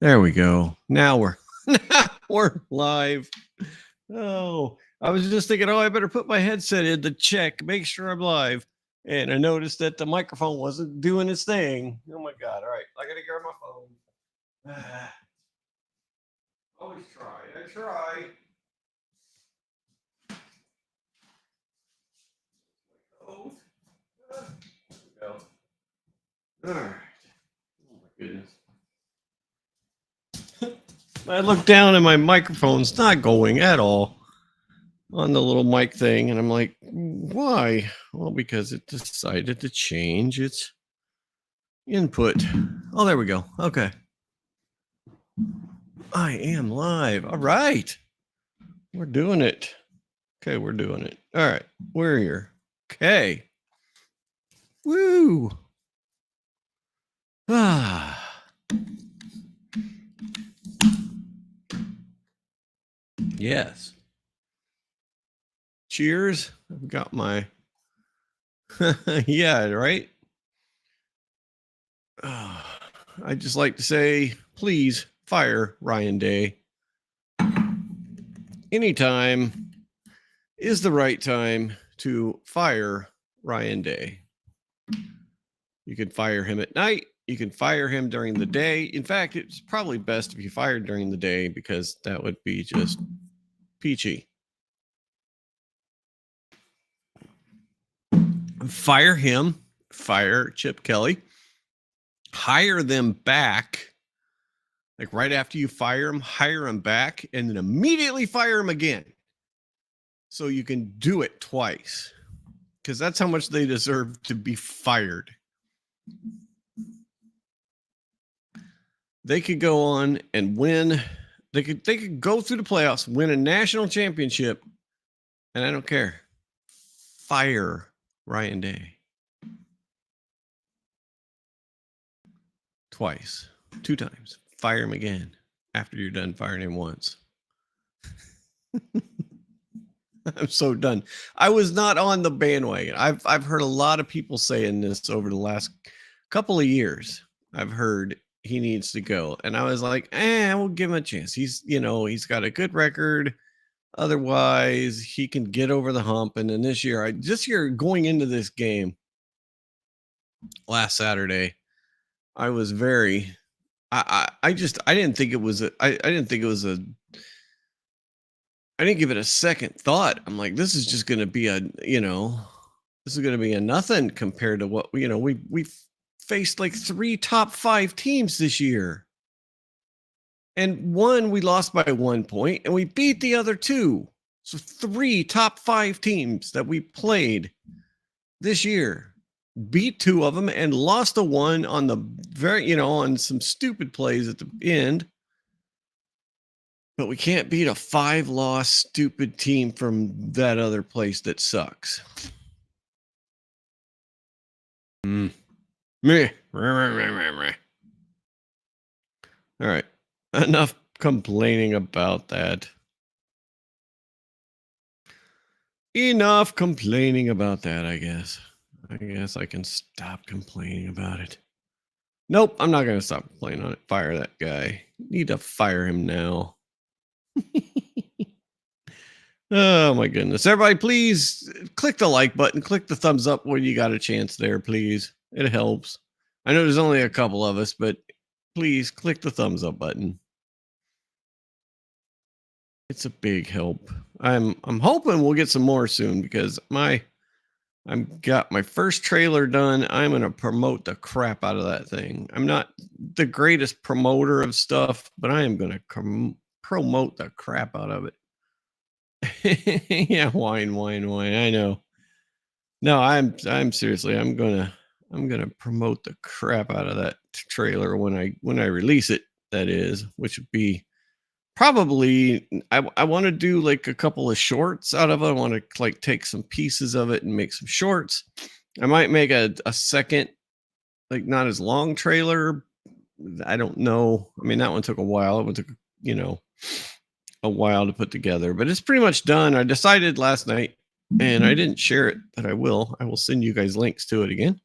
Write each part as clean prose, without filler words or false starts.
There we go. Now we're live. Oh, I was just thinking, I better put my headset in to check, make sure I'm live. And I noticed that the microphone wasn't doing its thing. Oh my god! All right, I gotta grab my phone. Always try. I try. Oh, there we go. All right. Oh my goodness. I look down and my microphone's not going at all on the little mic thing, and I'm like, why? Well, because it decided to change its input. Oh, there we go. Okay. I am live. All right. We're doing it. Okay, we're doing it. All right. We're here. Okay. Woo. Ah. Yes. Cheers. I've got my yeah, right? I just like to say, please fire Ryan Day. Anytime is the right time to fire Ryan Day. You can fire him at night. You can fire him during the day. In fact, it's probably best if you fired during the day because that would be just peachy. Fire him, fire Chip Kelly, hire them back. Like right after you fire him, hire him back, and then immediately fire him again. So you can do it twice. Because that's how much they deserve to be fired. They could go on and win. They could go through the playoffs, win a national championship, and I don't care. Fire Ryan Day. Twice. 2 times. Fire him again after you're done firing him once. I'm so done. I was not on the bandwagon. I've heard a lot of people saying this over the last couple of years. I've heard he needs to go, and I was like, we'll give him a chance. He's got a good record. Otherwise, he can get over the hump. And then this year going into this game last Saturday, I was very I didn't think it was I didn't think it was a I didn't give it a second thought. I'm like, this is just going to be this is going to be a nothing compared to what we faced like 3 top 5 teams this year. And one we lost by 1 point and we beat the other 2. So 3 top 5 teams that we played this year, beat 2 of them and lost the one on the on some stupid plays at the end. But we can't beat a 5-loss stupid team from that other place that sucks. Meh. All right. Enough complaining about that. Enough complaining about that, I guess. I guess I can stop complaining about it. Nope, I'm not going to stop complaining on it. Fire that guy. Need to fire him now. Oh my goodness. Everybody, please click the like button, click the thumbs up when you got a chance there, please. It helps. I know there's only a couple of us, but please click the thumbs up button. It's a big help. I'm hoping we'll get some more soon because I've got my first trailer done. I'm going to promote the crap out of that thing. I'm not the greatest promoter of stuff, but I am going to promote the crap out of it. Yeah, wine. I know. No, I'm seriously. I'm gonna promote the crap out of that trailer when I release it. That is, which would be probably I want to do like a couple of shorts out of it. I want to like take some pieces of it and make some shorts. I might make a second, like not as long trailer. I don't know. I mean, that one took a while. It would took a while to put together, but it's pretty much done. I decided last night, and I didn't share it, but I will send you guys links to it again.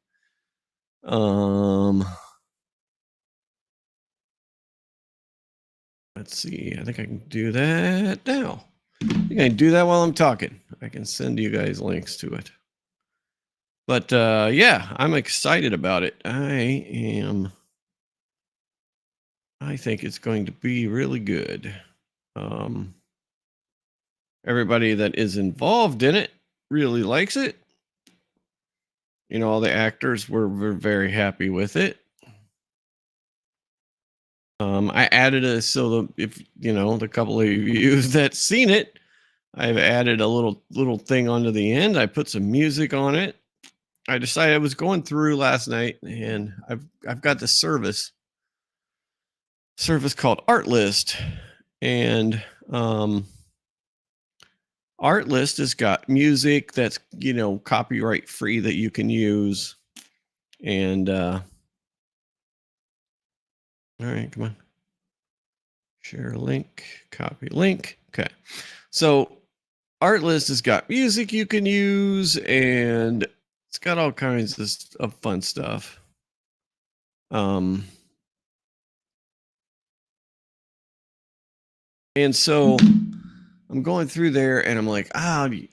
Let's see. I think I can do that now. I think I can do that while I'm talking. I can send you guys links to it. But yeah, I'm excited about it. I think it's going to be really good. Um, Everybody that is involved in it really likes it. You know, all the actors were very happy with it. I added if you know the couple of you that seen it, I've added a little thing onto the end. I put some music on it. I decided I was going through last night, and I've got the service called Artlist, and um, Artlist has got music that's copyright free that you can use, and all right, come on, share link, copy link. Okay, so Artlist has got music you can use, and it's got all kinds of fun stuff. And so I'm going through there, and I'm like, I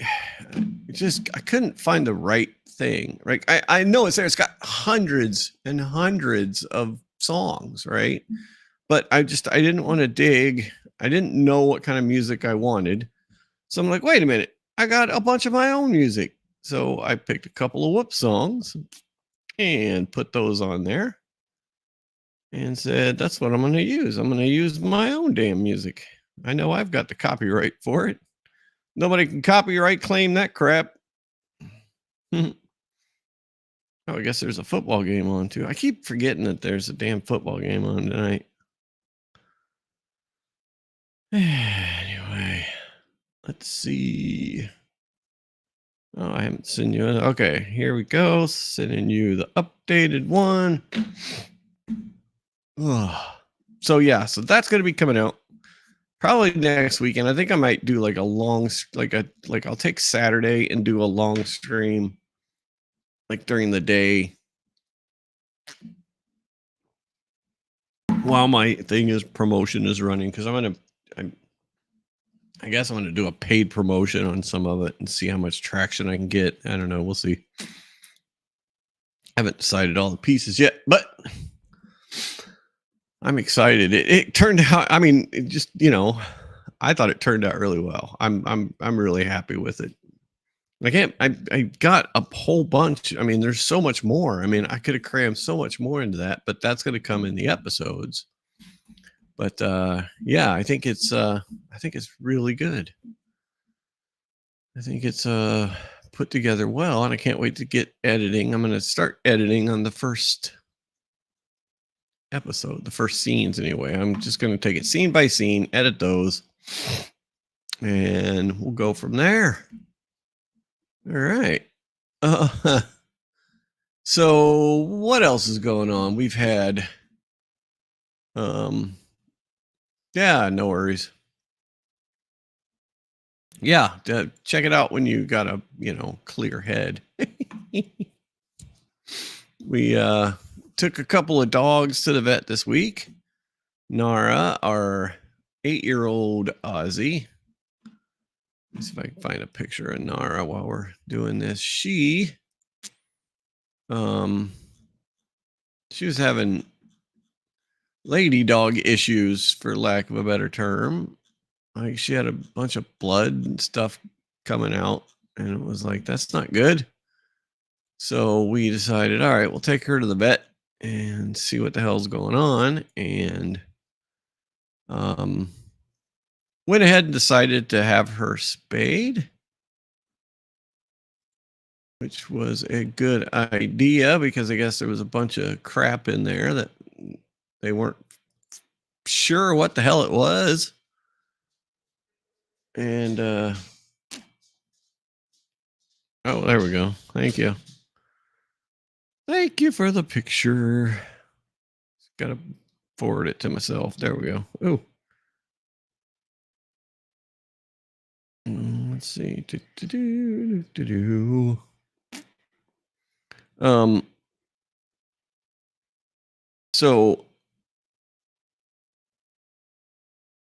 couldn't find the right thing. Right? I know it's there. It's got hundreds and hundreds of songs, right? But I didn't want to dig. I didn't know what kind of music I wanted. So I'm like, wait a minute, I got a bunch of my own music. So I picked a couple of Whoop songs and put those on there and said, that's what I'm going to use. I'm going to use my own damn music. I know I've got the copyright for it. Nobody can copyright claim that crap. Oh, I guess there's a football game on too. I keep forgetting that there's a damn football game on tonight. Anyway, let's see. Oh, I haven't sent you. Okay, here we go. Sending you the updated one. So yeah, so that's going to be coming out probably next weekend. I think I might do like a long, I'll take Saturday and do a long stream, like during the day, while my promotion is running, because I guess I'm gonna do a paid promotion on some of it and see how much traction I can get. I don't know. We'll see. I haven't decided all the pieces yet, but I'm excited. It turned out. I mean, it just I thought it turned out really well. I'm really happy with it. I got a whole bunch. I mean, there's so much more. I mean, I could have crammed so much more into that, but that's going to come in the episodes. But yeah, I think it's really good. I think it's put together well, and I can't wait to get editing. I'm going to start editing on the first episode, the first scenes anyway. I'm just going to take it scene by scene, edit those, and we'll go from there. All right. So what else is going on? We've had yeah, no worries. Yeah, check it out when you got a clear head. We took a couple of dogs to the vet this week. Nara, our 8-year-old Aussie. Let's see if I can find a picture of Nara while we're doing this. She was having lady dog issues, for lack of a better term. Like, she had a bunch of blood and stuff coming out, and it was like, that's not good. So we decided, all right, we'll take her to the vet and see what the hell's going on. And went ahead and decided to have her spayed, which was a good idea because I guess there was a bunch of crap in there that they weren't sure what the hell it was. And oh, there we go. Thank you. Thank you for the picture. Gotta forward it to myself. There we go. Oh. Let's see. So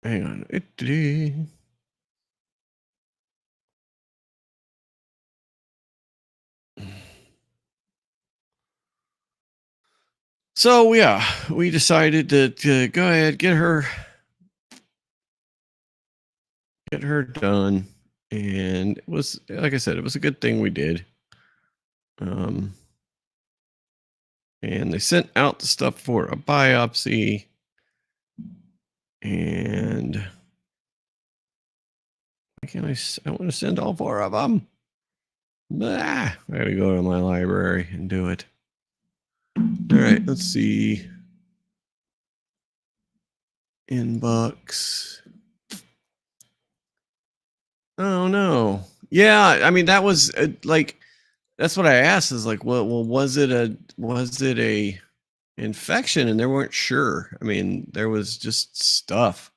Hang on. So yeah, we decided to go ahead, get her done. And it was, like I said, it was a good thing we did. And they sent out the stuff for a biopsy. And why can't I want to send all 4 of them. Blah, I gotta go to my library and do it. All right, let's see. Inbox. Oh no. Yeah, I mean that was like that's what I asked is like, well, was it a infection? And they weren't sure. I mean, there was just stuff.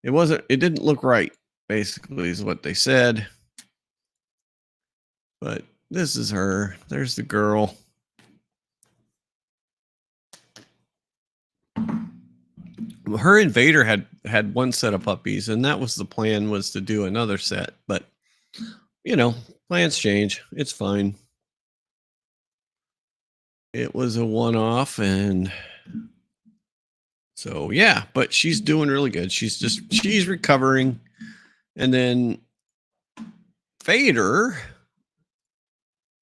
It didn't look right, basically, is what they said. But this is her. There's the girl. Her and Vader had one set of puppies, and that was the plan, was to do another set. But plans change. It's fine. It was a one-off, and so yeah, but she's doing really good. She's recovering. And then Vader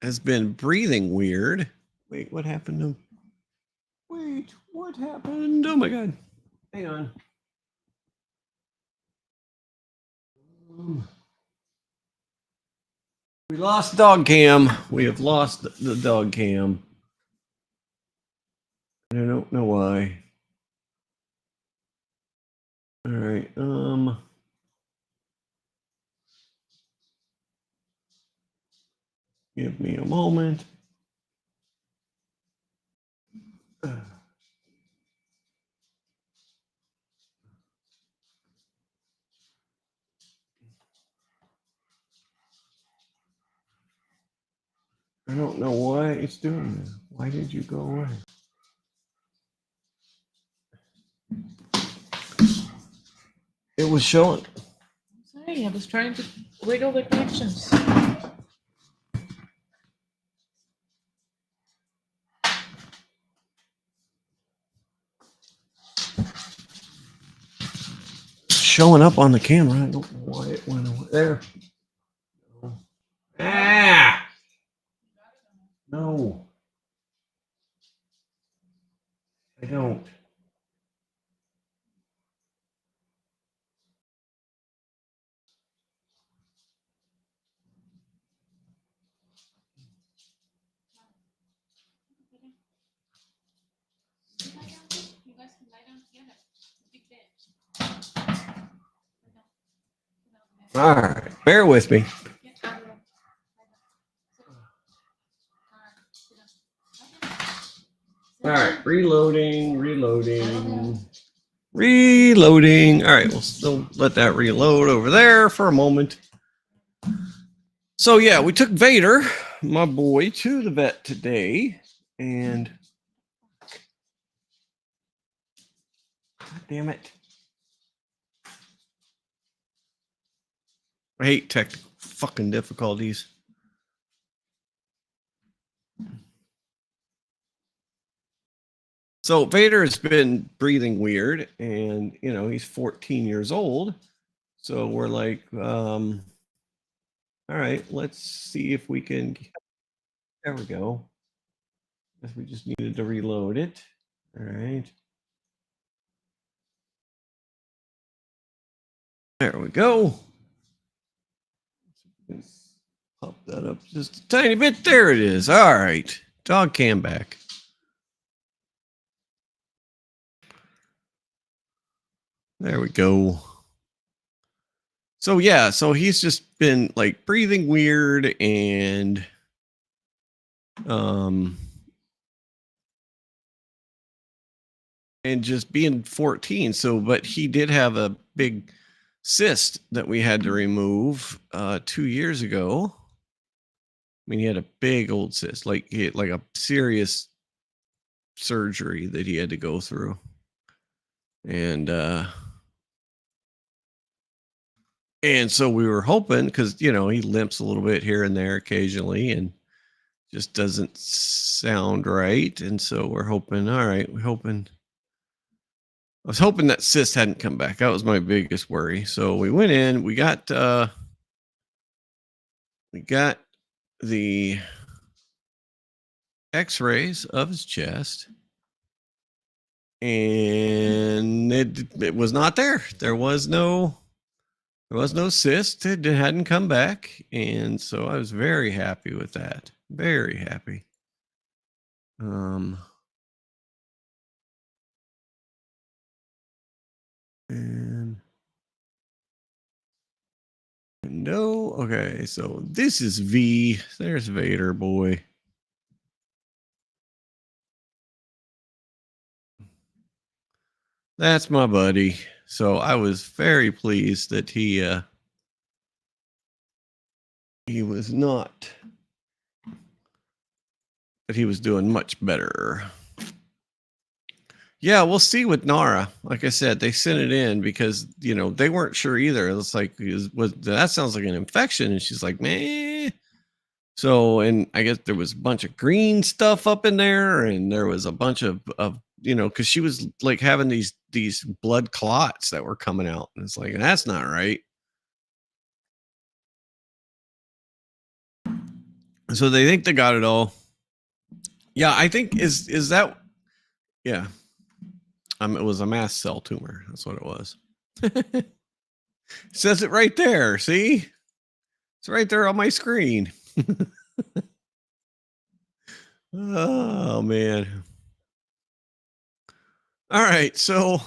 has been breathing weird. Wait, what happened to him? Wait, what happened? Oh my god. Hang on. We lost dog cam. We have lost the dog cam. I don't know why. All right. Give me a moment. I don't know why it's doing this. Why did you go away? It was showing. Sorry, I was trying to wiggle the connections. Showing up on the camera. I don't know why it went over there. Ah! No. I don't. All right, bear with me. All right, reloading. All right, we'll still let that reload over there for a moment. So yeah, we took Vader, my boy, to the vet today, and God damn it, I hate technical fucking difficulties. So Vader has been breathing weird, and he's 14 years old. So we're like, all right, let's see if we can. There we go. Guess we just needed to reload it. All right. There we go. Pop that up just a tiny bit. There it is. All right. Dog cam back. There we go. So yeah, so he's just been like breathing weird and just being 14. So, but he did have a big cyst that we had to remove 2 years ago. I mean, he had a big old cyst, like he had like a serious surgery that he had to go through. And And so we were hoping, because he limps a little bit here and there occasionally and just doesn't sound right. And so we're hoping, all right, I was hoping that cyst hadn't come back. That was my biggest worry. So we went in, we got the x-rays of his chest, and it was not there. There was no cyst. It hadn't come back. And so I was very happy with that. Very happy. And no, okay, so this is V. There's Vader boy. That's my buddy. So I was very pleased that he was not, that he was doing much better. Yeah, we'll see with Nara. Like I said, they sent it in because they weren't sure either. It's like, that sounds like an infection, and she's like, meh. So, and I guess there was a bunch of green stuff up in there, and there was a bunch of because she was like having these blood clots that were coming out, and it's like, that's not right. So they think they got it all. Yeah, I think is that, yeah. It was a mast cell tumor. That's what it was. It says it right there. See? It's right there on my screen. Oh, man. All right. So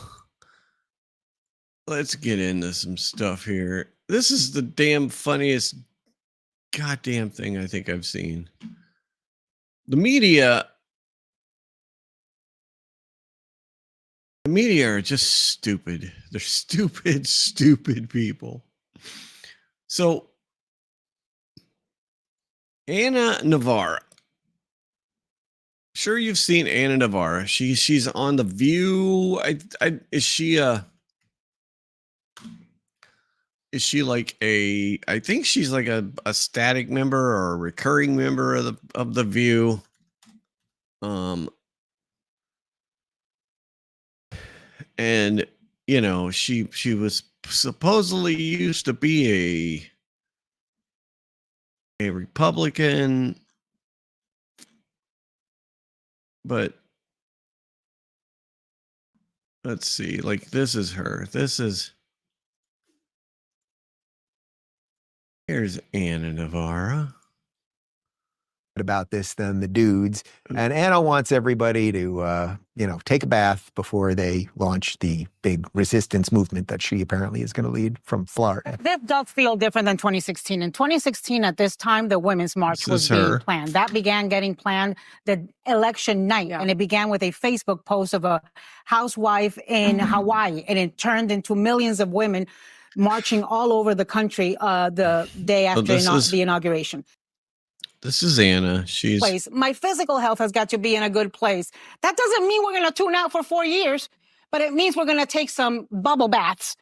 let's get into some stuff here. This is the damn funniest goddamn thing I think I've seen. The media are just stupid. They're stupid people. So Ana Navarra. Sure, you've seen Ana Navarra. She's on The View. Is she like I think she's like a static member or a recurring member of the View. And she was supposedly used to be a Republican, but let's see, like, this is her. Here's Ana Navarra. About this than the dudes. And Anna wants everybody to, take a bath before they launch the big resistance movement that she apparently is going to lead from Florida. This does feel different than 2016. In 2016, at this time, the Women's March was being planned. That began getting planned the election night. And it began with a Facebook post of a housewife in Hawaii. And it turned into millions of women marching all over the country the day after the inauguration. This is Anna. My physical health has got to be in a good place. That doesn't mean we're going to tune out for 4 years, but it means we're going to take some bubble baths.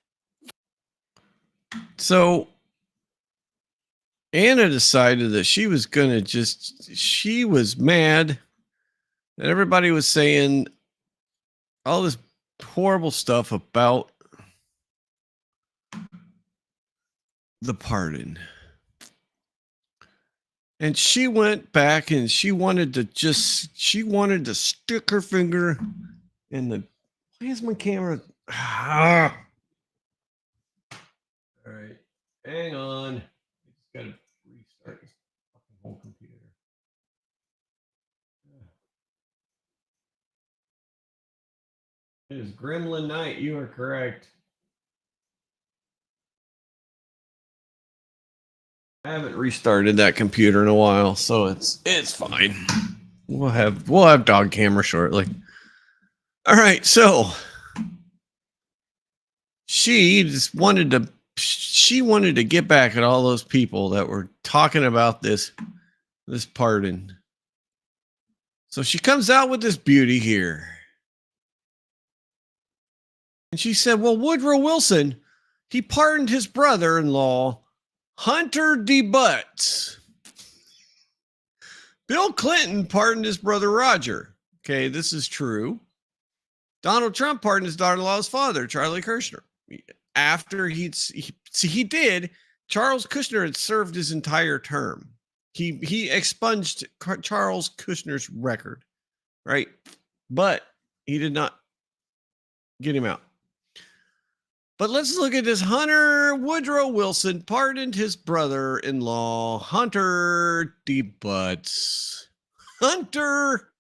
So Anna decided that she was going to she was mad that everybody was saying all this horrible stuff about the pardon. And she went back and she wanted to stick her finger in the, why is my camera? All right, hang on. Just gotta restart this fucking whole computer. It is Gremlin Night. You are correct. I haven't restarted that computer in a while, so it's fine. We'll have dog camera shortly. All right, so she wanted to get back at all those people that were talking about this pardon. So she comes out with this beauty here. And she said, well, Woodrow Wilson, he pardoned his brother-in-law, Hunter D. Butts. Bill Clinton pardoned his brother Roger. Okay, this is true. Donald Trump pardoned his daughter-in-law's father, Charlie Kushner. After he did, Charles Kushner had served his entire term. He expunged Charles Kushner's record, right? But he did not get him out. But let's look at this. Hunter Woodrow Wilson pardoned his brother-in-law, Hunter D. Butts. Hunter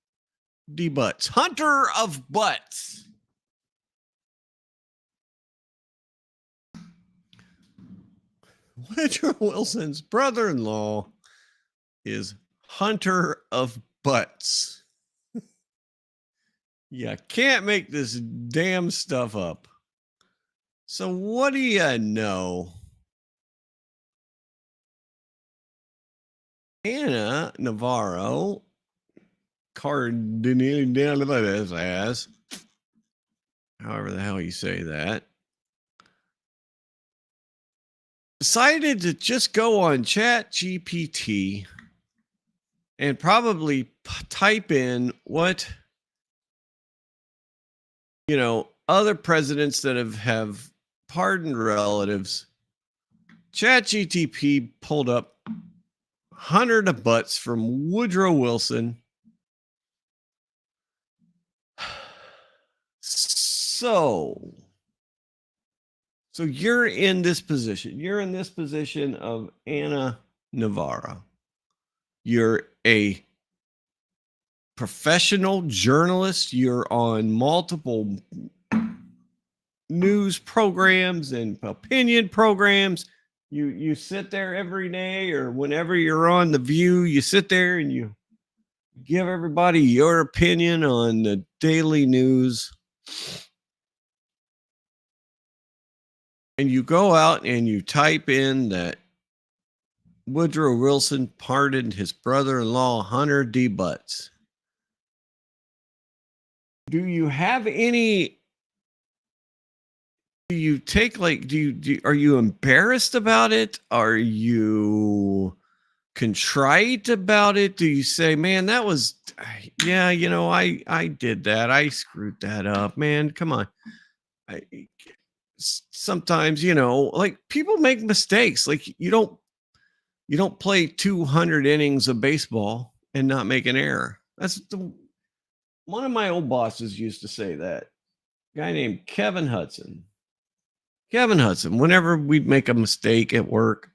D. Butts. Hunter of Butts. Woodrow Wilson's brother-in-law is Hunter of Butts. You can't make this damn stuff up. So what do you know? Ana Navarro, as however the hell you say that, decided to just go on ChatGPT and probably type in what, other presidents that have pardoned relatives. ChatGPT pulled up Hunter D. Butts from Woodrow Wilson. So you're in this position. You're in this position of Ana Navarro. You're a professional journalist. You're on multiple news programs and opinion programs. You sit there every day, or whenever you're on The View, you sit there and you give everybody your opinion on the daily news. And you go out and you type in that Woodrow Wilson pardoned his brother-in-law, Hunter D. Butts. Do you have any? Do you take are you embarrassed about it? Are you contrite about it? Do you say, man, that was, yeah, I did that. I screwed that up, man. Come on. Sometimes, people make mistakes. Like you don't play 200 innings of baseball and not make an error. One of my old bosses used to say that. A guy named Kevin Hudson. Whenever we'd make a mistake at work,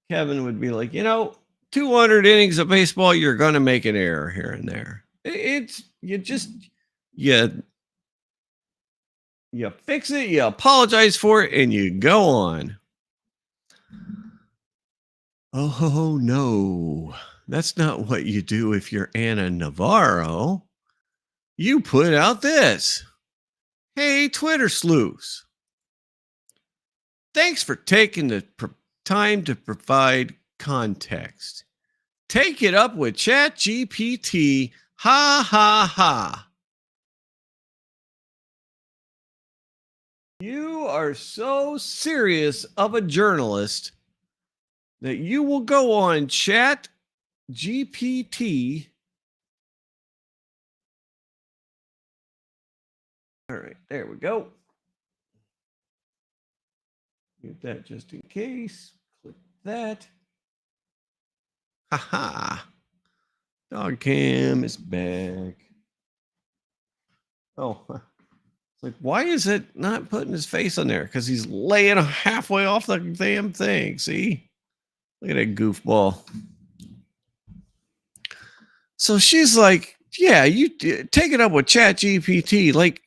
Kevin would be like, 200 innings of baseball, you're going to make an error here and there. You fix it, you apologize for it, and you go on. Oh, no. That's not what you do if you're Ana Navarro. You put out this. Hey, Twitter sleuths. Thanks for taking the time to provide context. Take it up with ChatGPT. Ha, ha, ha. You are so serious of a journalist that you will go on ChatGPT. All right, there we go. Get that just in case. Click that. Haha. Dog cam is back. Oh, it's like, why is it not putting his face on there? Because he's laying halfway off the damn thing. See? Look at that goofball. So she's like, yeah, you take it up with ChatGPT. Like,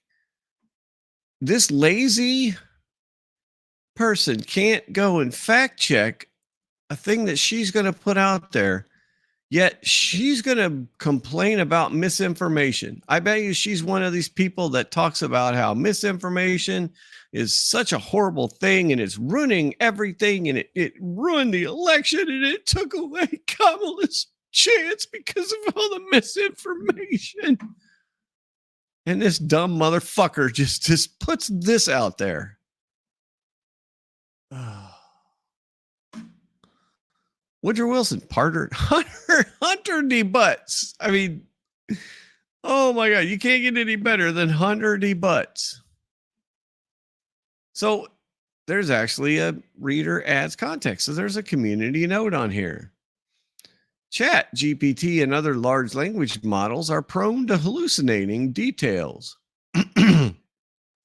this lazy person can't go and fact check a thing that she's going to put out there, yet she's going to complain about misinformation. I bet you she's one of these people that talks about how misinformation is such a horrible thing and it's ruining everything, and it ruined the election and it took away Kamala's chance because of all the misinformation. And this dumb motherfucker just puts this out there. Woodrow Wilson, Hunter D. Butts. I mean, oh my God, you can't get any better than Hunter D. Butts. So there's actually a reader adds context. So there's a community note on here. Chat GPT and other large language models are prone to hallucinating details.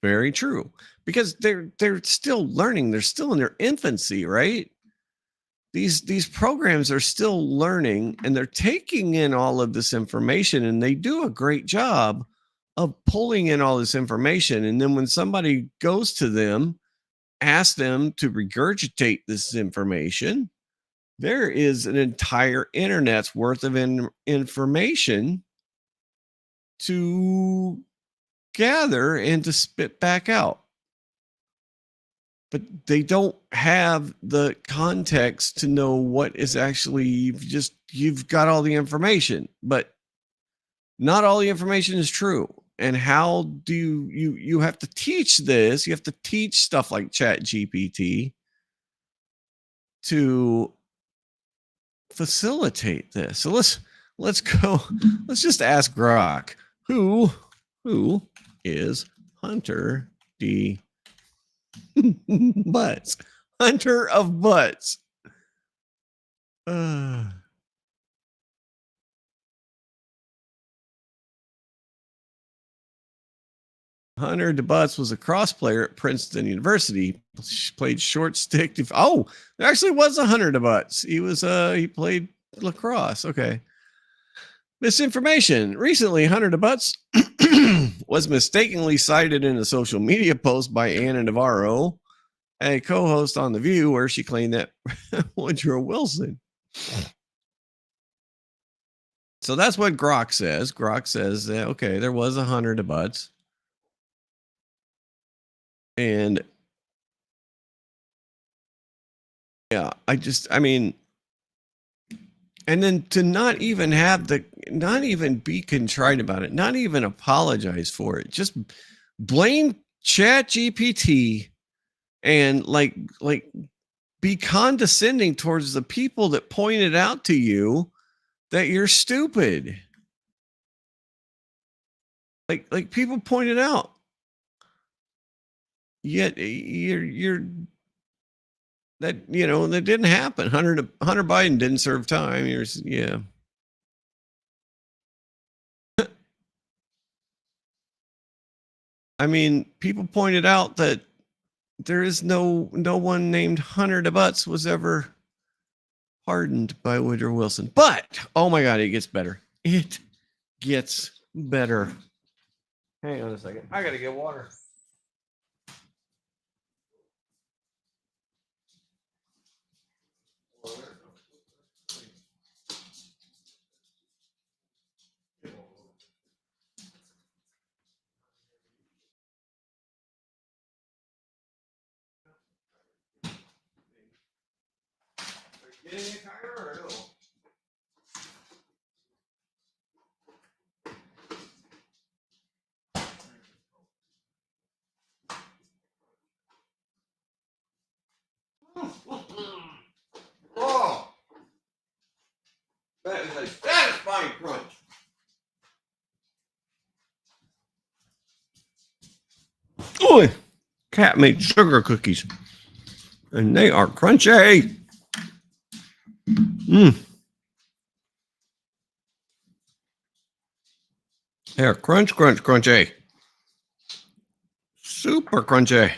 Very true, because they're still learning. They're still in their infancy, right? These programs are still learning, and they're taking in all of this information, and they do a great job of pulling in all this information. And then when somebody goes to them, ask them to regurgitate this information, there is an entire internet's worth of information to gather and to spit back out. But they don't have the context to know what is actually, you've got all the information, but not all the information is true. And how do you have to teach this? You have to teach stuff like Chat GPT to facilitate this. So let's go. Let's just ask Grok, who is Hunter D. Butts? Hunter of Butts. Hunter D. Butts was a cross player at Princeton University. He played short stick. Oh, there actually was a Hunter D. Butts. He played lacrosse. Okay. Misinformation. Recently, Hunter D. Butts was mistakenly cited in a social media post by Anna Navarro, a co-host on The View, where she claimed that Woodrow Wilson. So that's what Grok says. Grok says that, okay, there was a Hunter D. Butts. And yeah, I mean, and then to not even be contrite about it, not even apologize for it, just blame Chat GPT and like be condescending towards the people that pointed out to you that you're stupid. Like people pointed out, yet you're that, that didn't happen. Hunter Biden didn't serve time. Yeah. I mean, people pointed out that there is no one named Hunter D. Butts was ever pardoned by Woodrow Wilson. But oh my God, it gets better. It gets better. Hang on a second. I gotta get water. Oh, that is a satisfying crunch. Oh, Cat made sugar cookies, and they are crunchy. They're crunchy. Super crunchy.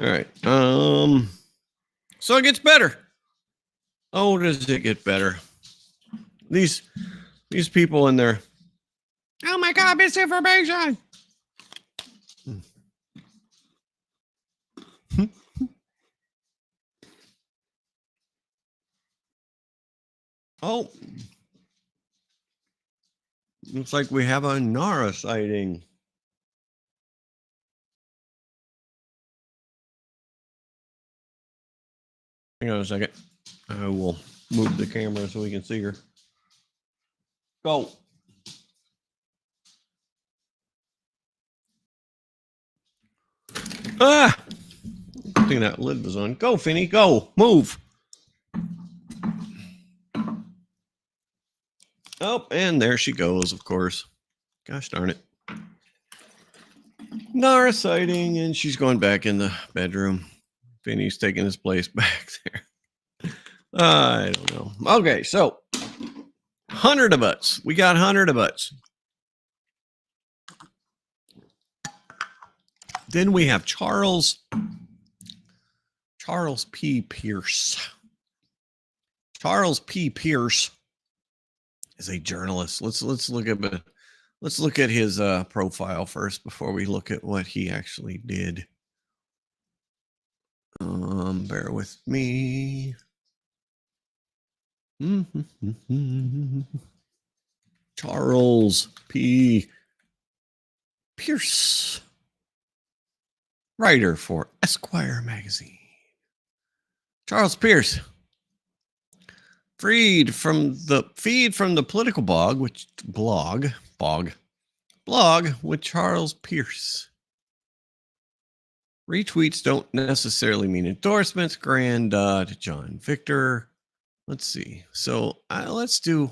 All right. So it gets better. Oh, does it get better? These people in there. Oh my God, misinformation. Oh, looks like we have a Nara sighting. Hang on a second. I will move the camera so we can see her. Go. Ah! I think that lid was on. Go, Finny. Go. Move. Oh, and there she goes, of course. Gosh darn it. Nara sighting, and she's going back in the bedroom. Finny's taking his place back there. I don't know. Okay, so 100 of us. We got 100 of us. Then we have Charles P. Pierce. Charles P. Pierce is a journalist. Let's look at his profile first before we look at what he actually did. Bear with me. Charles P. Pierce, writer for Esquire magazine. Charles Pierce, feed from the political blog with Charles Pierce. Retweets don't necessarily mean endorsements. Grand to John Victor. Let's see. So let's do.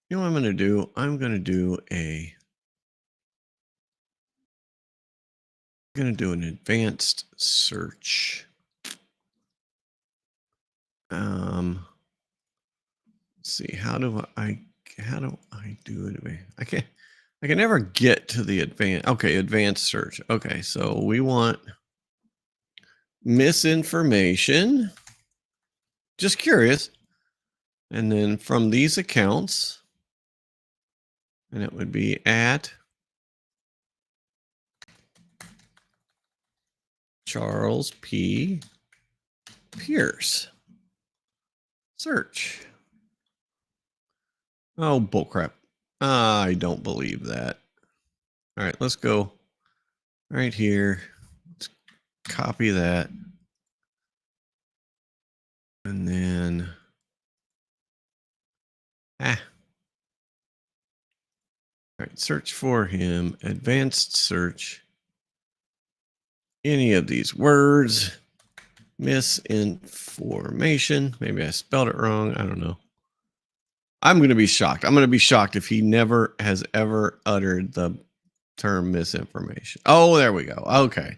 You know what I'm going to do? I'm going to do an advanced search. Let's see. How do I do it? I can never get to the advanced search. Okay, so we want misinformation. Just curious. And then from these accounts, and it would be at Charles P. Pierce. Search. Oh, bullcrap. I don't believe that. All right, let's go right here. Let's copy that. And then, all right, search for him, advanced search. Any of these words, misinformation. Maybe I spelled it wrong. I don't know. I'm going to be shocked. I'm going to be shocked if he never has ever uttered the term misinformation. Oh, there we go. Okay.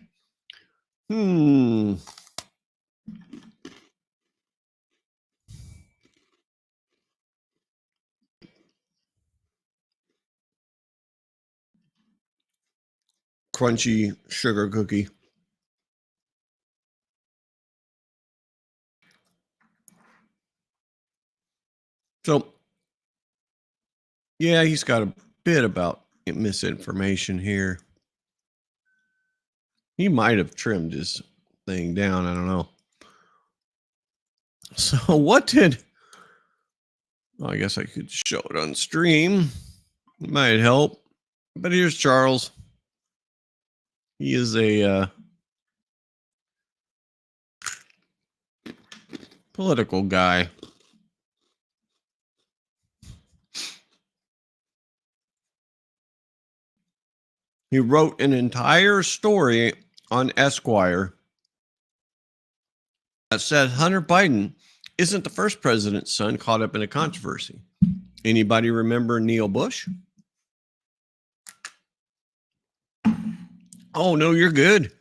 Crunchy sugar cookie. So, yeah, he's got a bit about misinformation here. He might have trimmed his thing down. I don't know. So what did... Well, I guess I could show it on stream. It might help. But here's Charles. He is a political guy. He wrote an entire story on Esquire that said Hunter Biden isn't the first president's son caught up in a controversy. Anybody remember Neil Bush? Oh, no, you're good.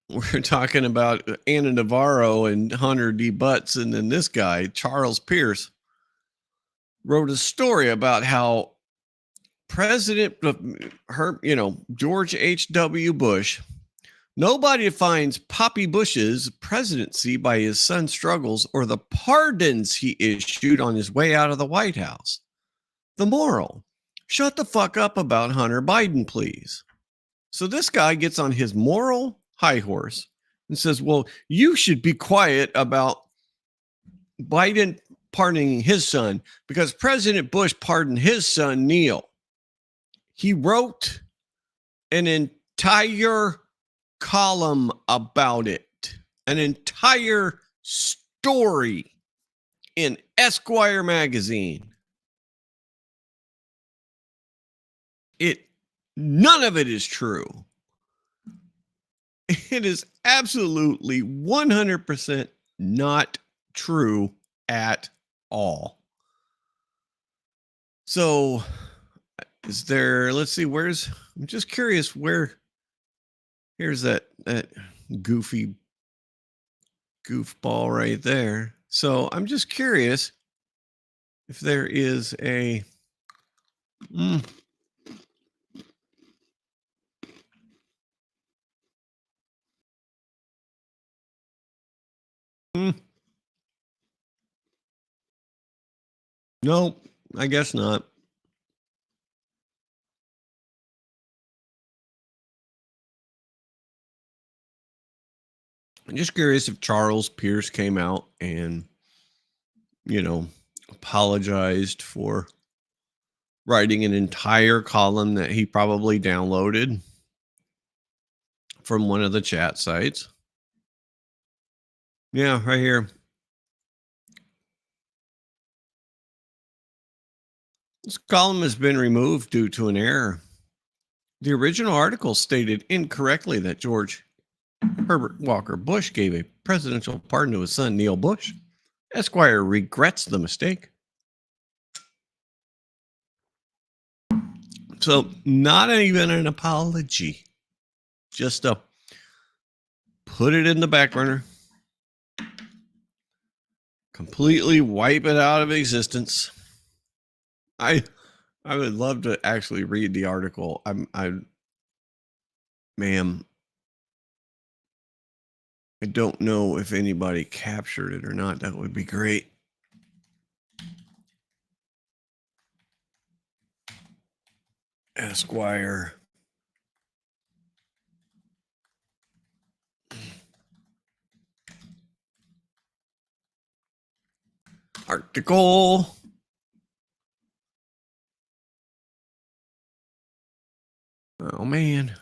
We're talking about Anna Navarro and Hunter D. Butts, and then this guy, Charles Pierce, wrote a story about how George H.W. Bush, nobody defines Poppy Bush's presidency by his son's struggles or the pardons he issued on his way out of the White House. The moral: shut the fuck up about Hunter Biden, please. So this guy gets on his moral high horse and says, well, you should be quiet about Biden pardoning his son because President Bush pardoned his son, Neil. He wrote an entire column about it, an entire story in Esquire magazine. None of it is true. It is absolutely 100% not true at all. So, is there, let's see, I'm just curious here's that goofy goofball right there. So, I'm just curious if there is a, no, I guess not. I'm just curious if Charles Pierce came out and, apologized for writing an entire column that he probably downloaded from one of the chat sites. Yeah, right here. This column has been removed due to an error. The original article stated incorrectly that George Herbert Walker Bush gave a presidential pardon to his son, Neil Bush. Esquire regrets the mistake. So, not even an apology, just a put it in the back burner, completely wipe it out of existence. I would love to actually read the article. Ma'am, I don't know if anybody captured it or not. That would be great. Esquire. Article. Oh, man.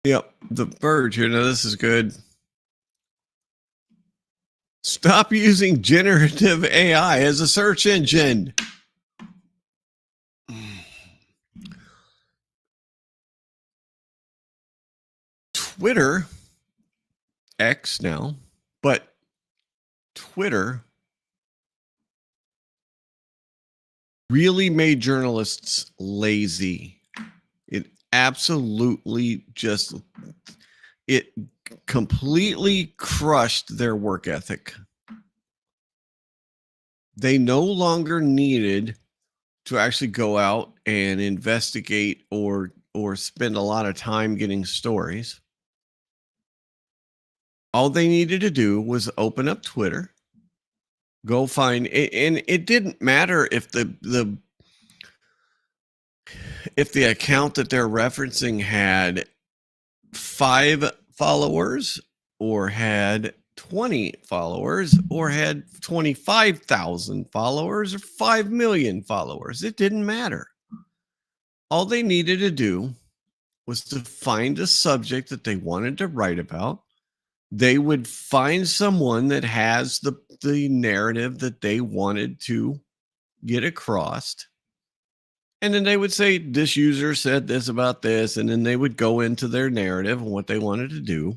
Yep, The Verge. This is good. Stop using generative AI as a search engine. Twitter, X now, but Twitter really made journalists lazy. It absolutely it completely crushed their work ethic. They no longer needed to actually go out and investigate or spend a lot of time getting stories. All they needed to do was open up Twitter, go find, and it didn't matter if the account that they're referencing had 5 followers or had 20 followers or had 25,000 followers or 5 million followers. It didn't matter. All they needed to do was to find a subject that they wanted to write about. They would find someone that has the narrative that they wanted to get across. And then they would say, this user said this about this. And then they would go into their narrative and what they wanted to do.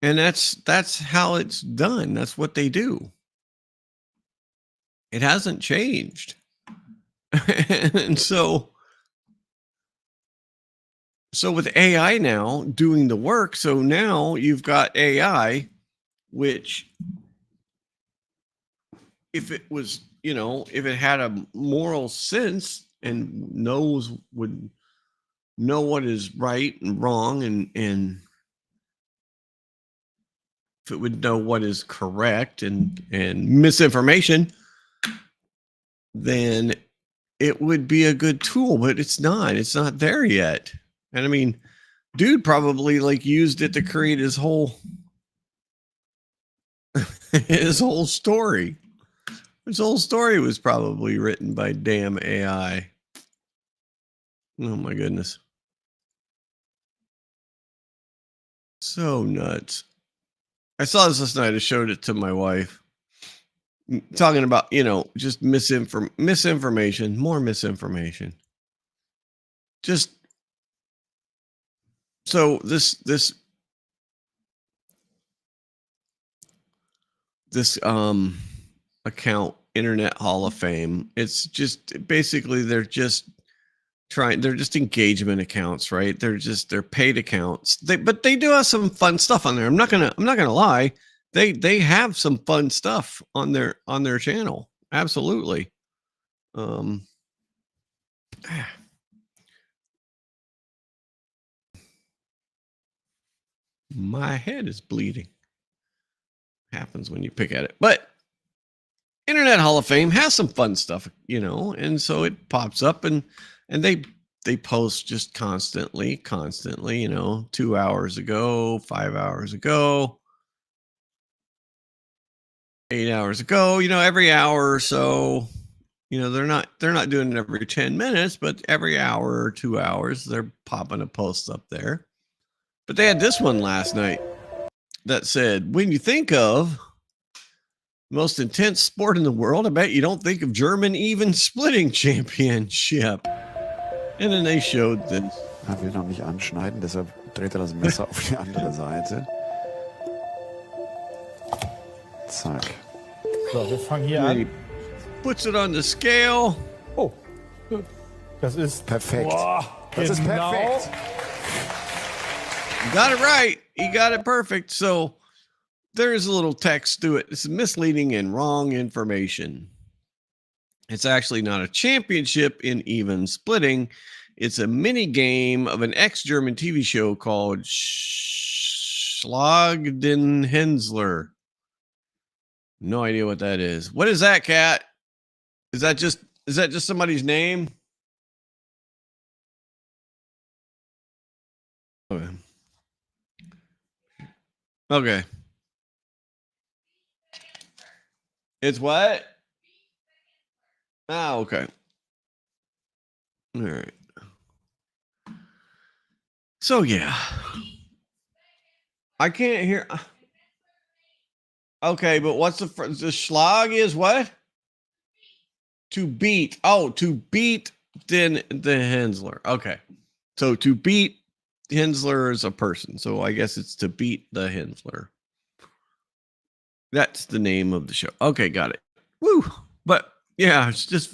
And that's how it's done. That's what they do. It hasn't changed. And so with AI now doing the work, so now you've got AI, which if it was, if it had a moral sense and would know what is right and wrong, and if it would know what is correct and misinformation, then it would be a good tool, but it's not there yet. And I mean, dude probably used it to create his whole story. His whole story was probably written by damn AI. Oh my goodness. So nuts. I saw this last night. I showed it to my wife. Talking about, just misinformation, more misinformation. Just so this account, Internet Hall of Fame, it's just basically they're just engagement accounts, right? They're paid accounts. But they do have some fun stuff on there. I'm not gonna lie. They have some fun stuff on their channel. Absolutely. My head is bleeding. Happens when you pick at it. But Internet Hall of Fame has some fun stuff, and so it pops up and they post just constantly, 2 hours ago, 5 hours ago, 8 hours ago, every hour or so. They're not doing it every 10 minutes, but every hour or 2 hours they're popping a post up there. But they had this one last night that said, when you think of most intense sport in the world, I bet you don't think of German even splitting championship. And then they showed this. Er will noch nicht anschneiden, deshalb dreht er das Messer auf die andere Seite. Zack. So, wir fangen hier an. Puts it on the scale. Oh, das ist perfekt. Boah, das ist perfekt. You got it right. He got it perfect. So there is a little text to it. It's misleading and wrong information. It's actually not a championship in even splitting. It's a mini game of an ex-German TV show called Schlag den Hensler. No idea what that is. What is that, Kat? Is that just somebody's name? Okay. Okay. It's what? Ah, okay. All right. So yeah. I can't hear. Okay, but what's the Schlag is what? To beat. Oh, to beat the Hensler. Okay. So to beat Hensler is a person. So I guess it's to beat the Hensler. That's the name of the show. Okay, got it. Woo. But yeah, it's just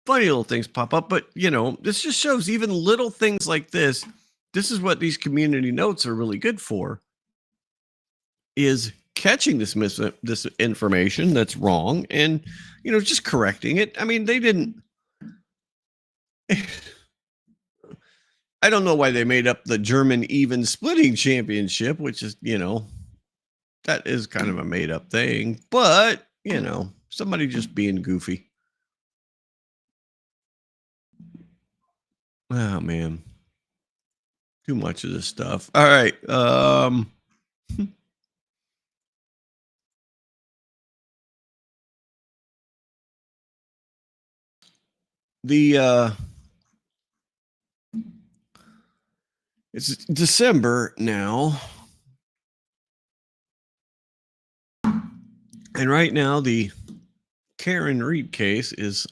funny little things pop up. But this just shows even little things like this. This is what these community notes are really good for, is catching this information that's wrong and, just correcting it. I mean, they didn't. I don't know why they made up the German even splitting championship, which is, that is kind of a made up thing, but, somebody just being goofy. Oh, man. Too much of this stuff. All right. It's December now. And right now the Karen Reed case is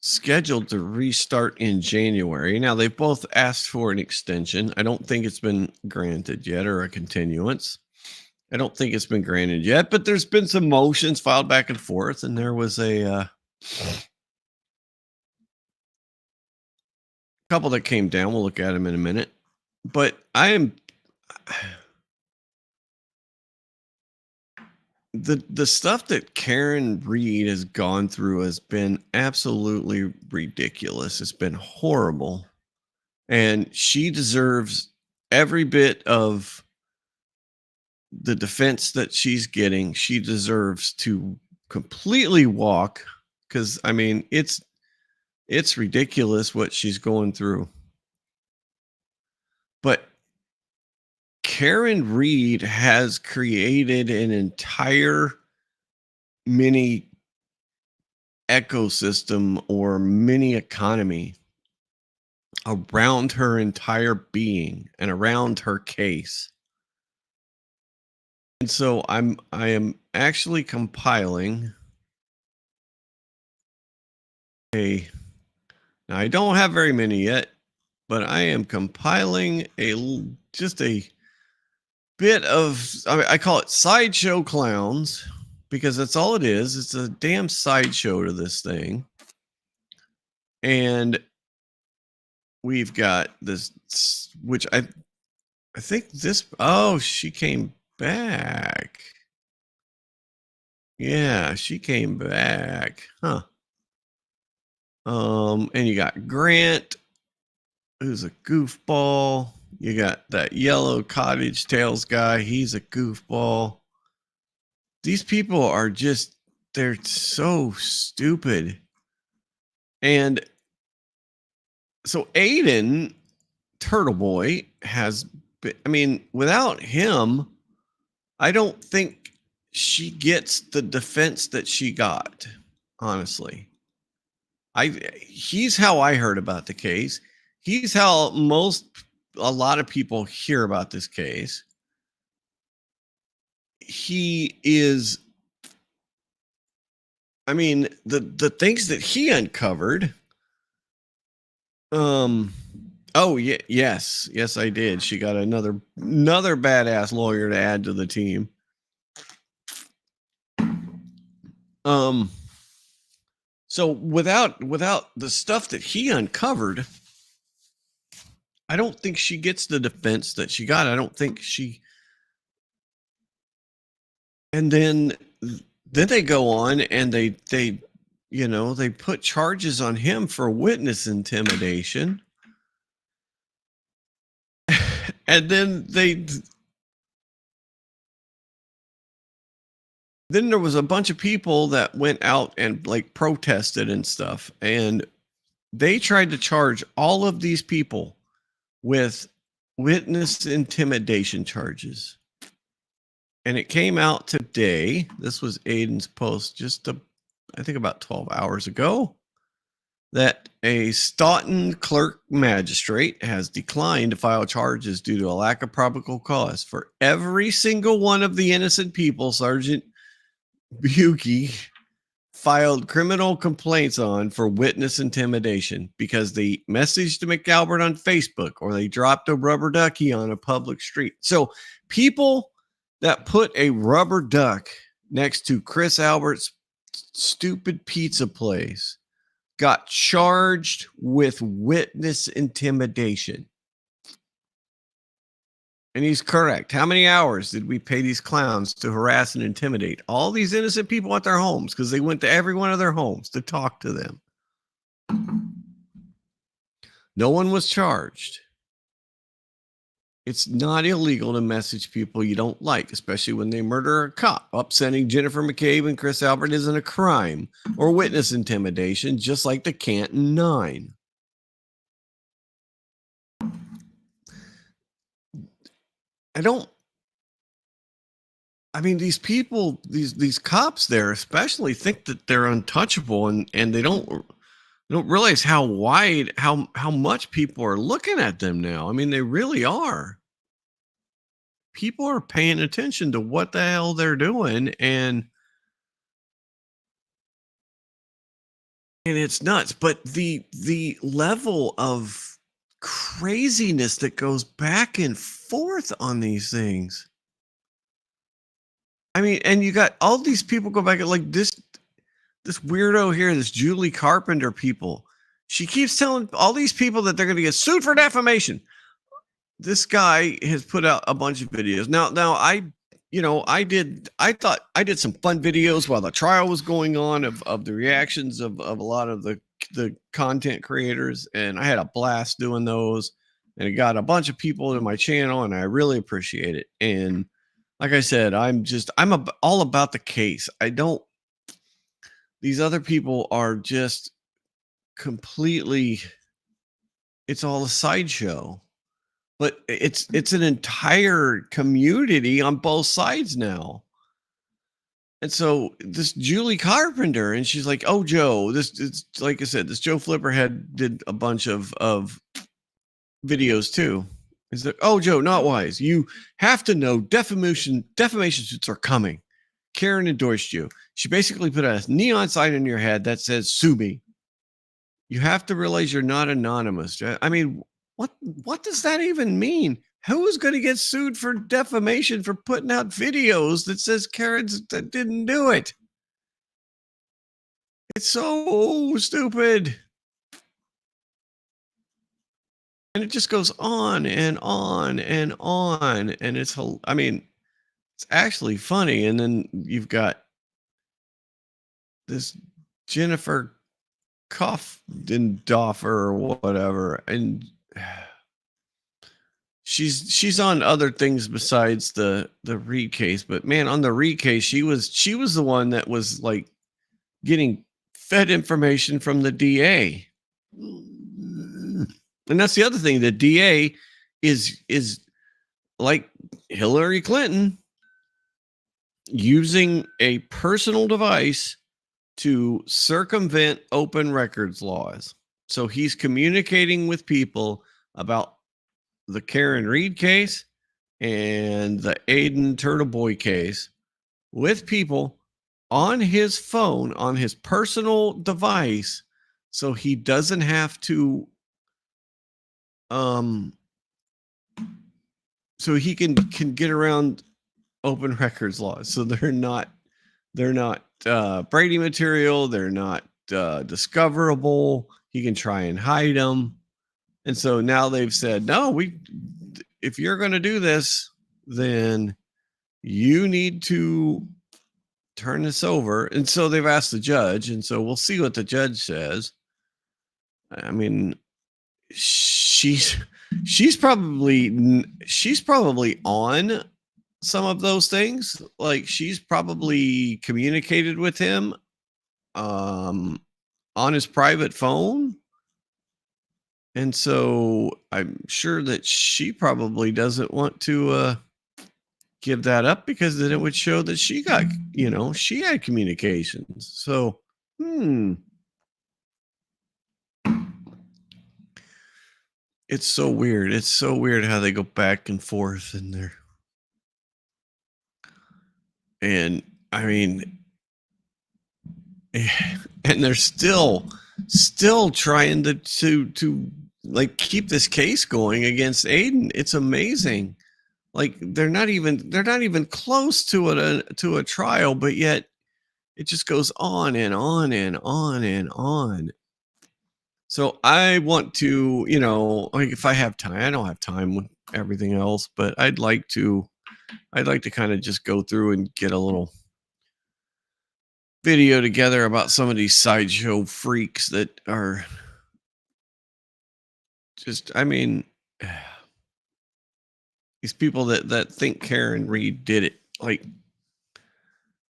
scheduled to restart in January. Now they've both asked for an extension. I don't think it's been granted yet, or a continuance. I don't think it's been granted yet, but there's been some motions filed back and forth, and there was a couple that came down. We'll look at them in a minute. But the stuff that Karen Reed has gone through has been absolutely ridiculous. It's been horrible. And she deserves every bit of the defense that she's getting. She deserves to completely walk, because I mean, it's ridiculous what she's going through. But Karen Reed has created an entire mini ecosystem or mini economy around her entire being and around her case. And so I am actually compiling now I don't have very many yet, but I am compiling just a bit of, I call it sideshow clowns, because that's all it is. It's a damn sideshow to this thing. And we've got this, which I think this, oh, she came back. Yeah, she came back. Huh. And you got Grant, who's a goofball. You got that yellow cottage tails guy. He's a goofball. These people are just, they're so stupid. And so Aiden, Turtle Boy, has been, I mean, without him, I don't think she gets the defense that she got, honestly. He's how I heard about the case. He's how a lot of people hear about this case. He is, I mean, the things that he uncovered. Oh yeah, yes, I did. She got another badass lawyer to add to the team. So without the stuff that he uncovered, I don't think she gets the defense that she got. I don't think she. And then they go on and they put charges on him for witness intimidation. And then there was a bunch of people that went out and like protested and stuff, and they tried to charge all of these people with witness intimidation charges. And it came out today. This was Aiden's post I think about 12 hours ago, that a Staunton clerk magistrate has declined to file charges due to a lack of probable cause for every single one of the innocent people Sergeant Buki filed criminal complaints on for witness intimidation, because they messaged McAlbert on Facebook or they dropped a rubber ducky on a public street. So people that put a rubber duck next to Chris Albert's stupid pizza place got charged with witness intimidation. And he's correct. How many hours did we pay these clowns to harass and intimidate all these innocent people at their homes, because they went to every one of their homes to talk to them? No one was charged. It's not illegal to message people you don't like, especially when they murder a cop. Upsetting Jennifer McCabe and Chris Albert isn't a crime or witness intimidation, just like the Canton 9. These people, these cops there especially, think that they're untouchable, and they don't realize how much people are looking at them now. I mean, they really are. People are paying attention to what the hell they're doing, and it's nuts. But the level of craziness that goes back and forth on these things. I mean, and you got all these people go back at like this weirdo here, this Julie Carpenter people. She keeps telling all these people that they're going to get sued for defamation. This guy has put out a bunch of videos. Now I thought I did some fun videos while the trial was going on of the reactions of a lot of the content creators, and I had a blast doing those, and it got a bunch of people to my channel, and I really appreciate it. And like I said, I'm all about the case. These other people are just completely, it's all a sideshow. But it's an entire community on both sides now. And so this Julie Carpenter, and she's like, "Oh, Joe, it's like I said, this Joe Flipperhead did a bunch of videos too. Is that, oh, Joe, not wise. You have to know defamation suits are coming. Karen endorsed you. She basically put a neon sign in your head that says, sue me. You have to realize you're not anonymous. I mean, what does that even mean? Who is going to get sued for defamation for putting out videos that says Karen's that didn't do it? It's so stupid. And it just goes on and on and on. And it's, I mean, it's actually funny. And then you've got this Jennifer Koffendorfer or whatever. And she's on other things besides the Reed case. But man, on the Reed case, she was the one that was like getting fed information from the DA. And that's the other thing. The DA is like Hillary Clinton, using a personal device to circumvent open records laws. So he's communicating with people about the Karen Reed case and the Aiden Turtle Boy case with people on his phone, on his personal device, so he doesn't have to so he can get around open records laws. So they're not Brady material, they're not discoverable. He can try and hide them. And so now they've said, no, if you're going to do this, then you need to turn this over. And so they've asked the judge, and so we'll see what the judge says. I mean, she's probably on some of those things. Like, she's probably communicated with him on his private phone. And so I'm sure that she probably doesn't want to give that up, because then it would show that she got, she had communications. So, it's so weird. It's so weird how they go back and forth in there. And I mean, and they're still trying to like keep this case going against Aiden. It's amazing. Like, they're not even close to a trial, but yet it just goes on and on and on and on. So I want to, like, if I have time, I don't have time with everything else, but I'd like to kind of just go through and get a little video together about some of these sideshow freaks that are just, I mean, these people that think Karen Reed did it, like,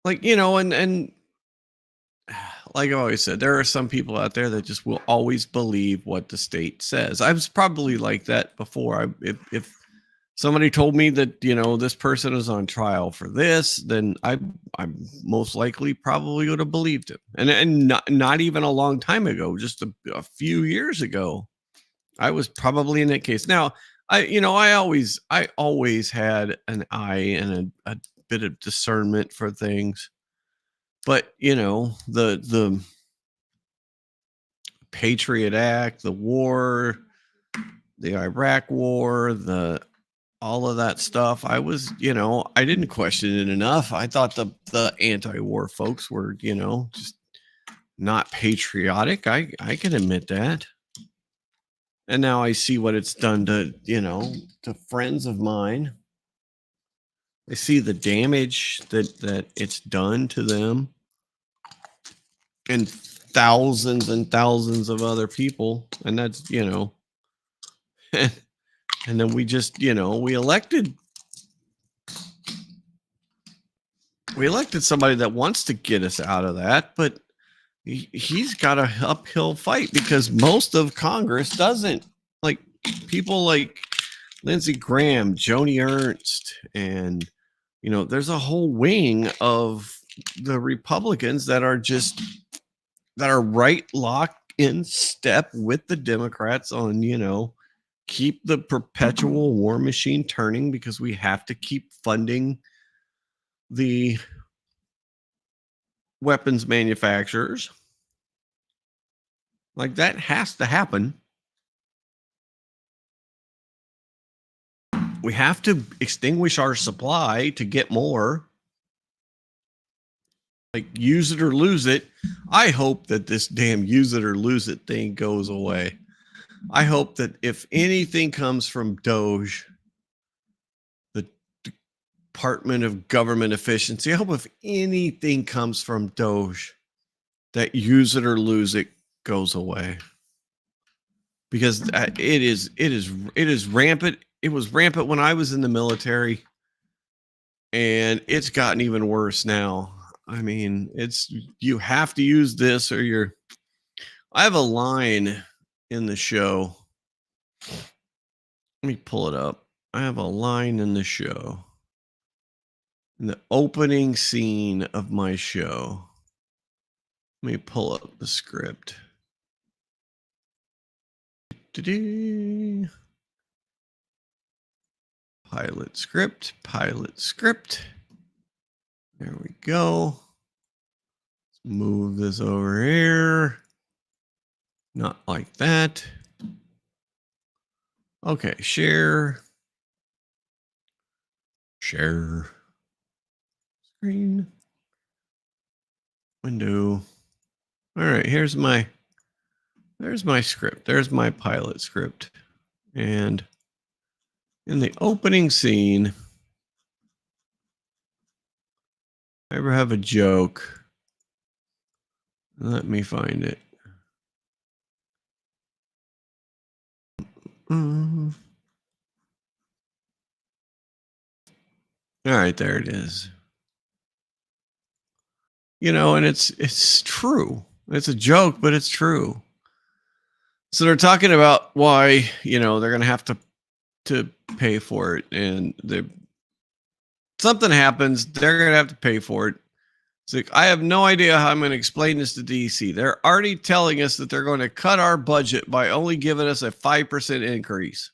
and like I always said, there are some people out there that just will always believe what the state says. I was probably like that before. If somebody told me that, this person is on trial for this, then I'm most likely probably would have believed him. And not even a long time ago, just a few years ago, I was probably in that case. Now, I always had an eye and a bit of discernment for things. But, the Patriot Act, the war, the Iraq war, all of that stuff, I was, I didn't question it enough. I thought the anti-war folks were, just not patriotic. I can admit that. And now I see what it's done to, to friends of mine. I see the damage that it's done to them and thousands of other people. And that's, and then we just, we elected somebody that wants to get us out of that, but he's got an uphill fight because most of Congress doesn't. Like, people like Lindsey Graham, Joni Ernst, and, there's a whole wing of the Republicans that are right locked in step with the Democrats on, keep the perpetual war machine turning because we have to keep funding the weapons manufacturers. Like, that has to happen. We have to extinguish our supply to get more. Like, use it or lose it. I hope that this damn use it or lose it thing goes away. I hope that if anything comes from Doge, the Department of Government Efficiency, I hope if anything comes from Doge, that use it or lose it goes away. Because it is rampant. It was rampant when I was in the military, and it's gotten even worse now. I mean, you have to use this or you're. I have a line in the show. Let me pull it up. I have a line in the show. In the opening scene of my show. Let me pull up the script. Pilot script. There we go. Let's move this over here. Not like that. Okay, share. Screen. Window. All right, there's my script. There's my pilot script. And in the opening scene, I ever have a joke. Let me find it. All right, there it is. You know, and it's true. It's a joke, but it's true. So they're talking about why, you know, they're going to have to pay for it, and something happens, they're going to have to pay for it. It's like, I have no idea how I'm going to explain this to DC. They're already telling us that they're going to cut our budget by only giving us a 5% increase.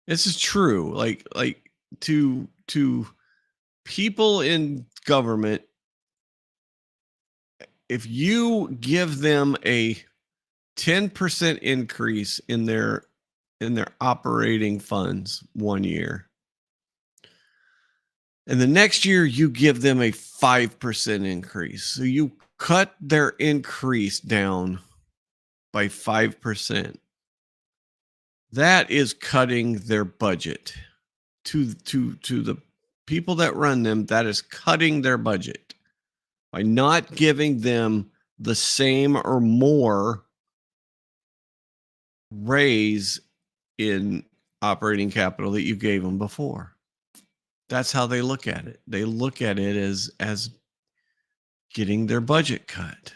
This is true. Like to people in government, if you give them a 10% increase in their operating funds 1 year, and the next year you give them a 5% increase, so you cut their increase down by 5%. That is cutting their budget. To the people that run them, that is cutting their budget by not giving them the same or more raise in operating capital that you gave them before. That's how they look at it. They look at it as getting their budget cut.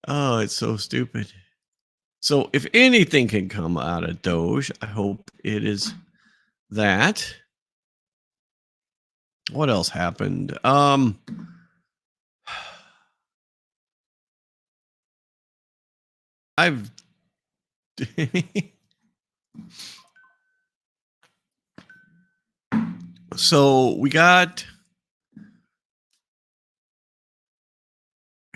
Oh, it's so stupid. So if anything can come out of Doge, I hope it is that. What else happened? So we got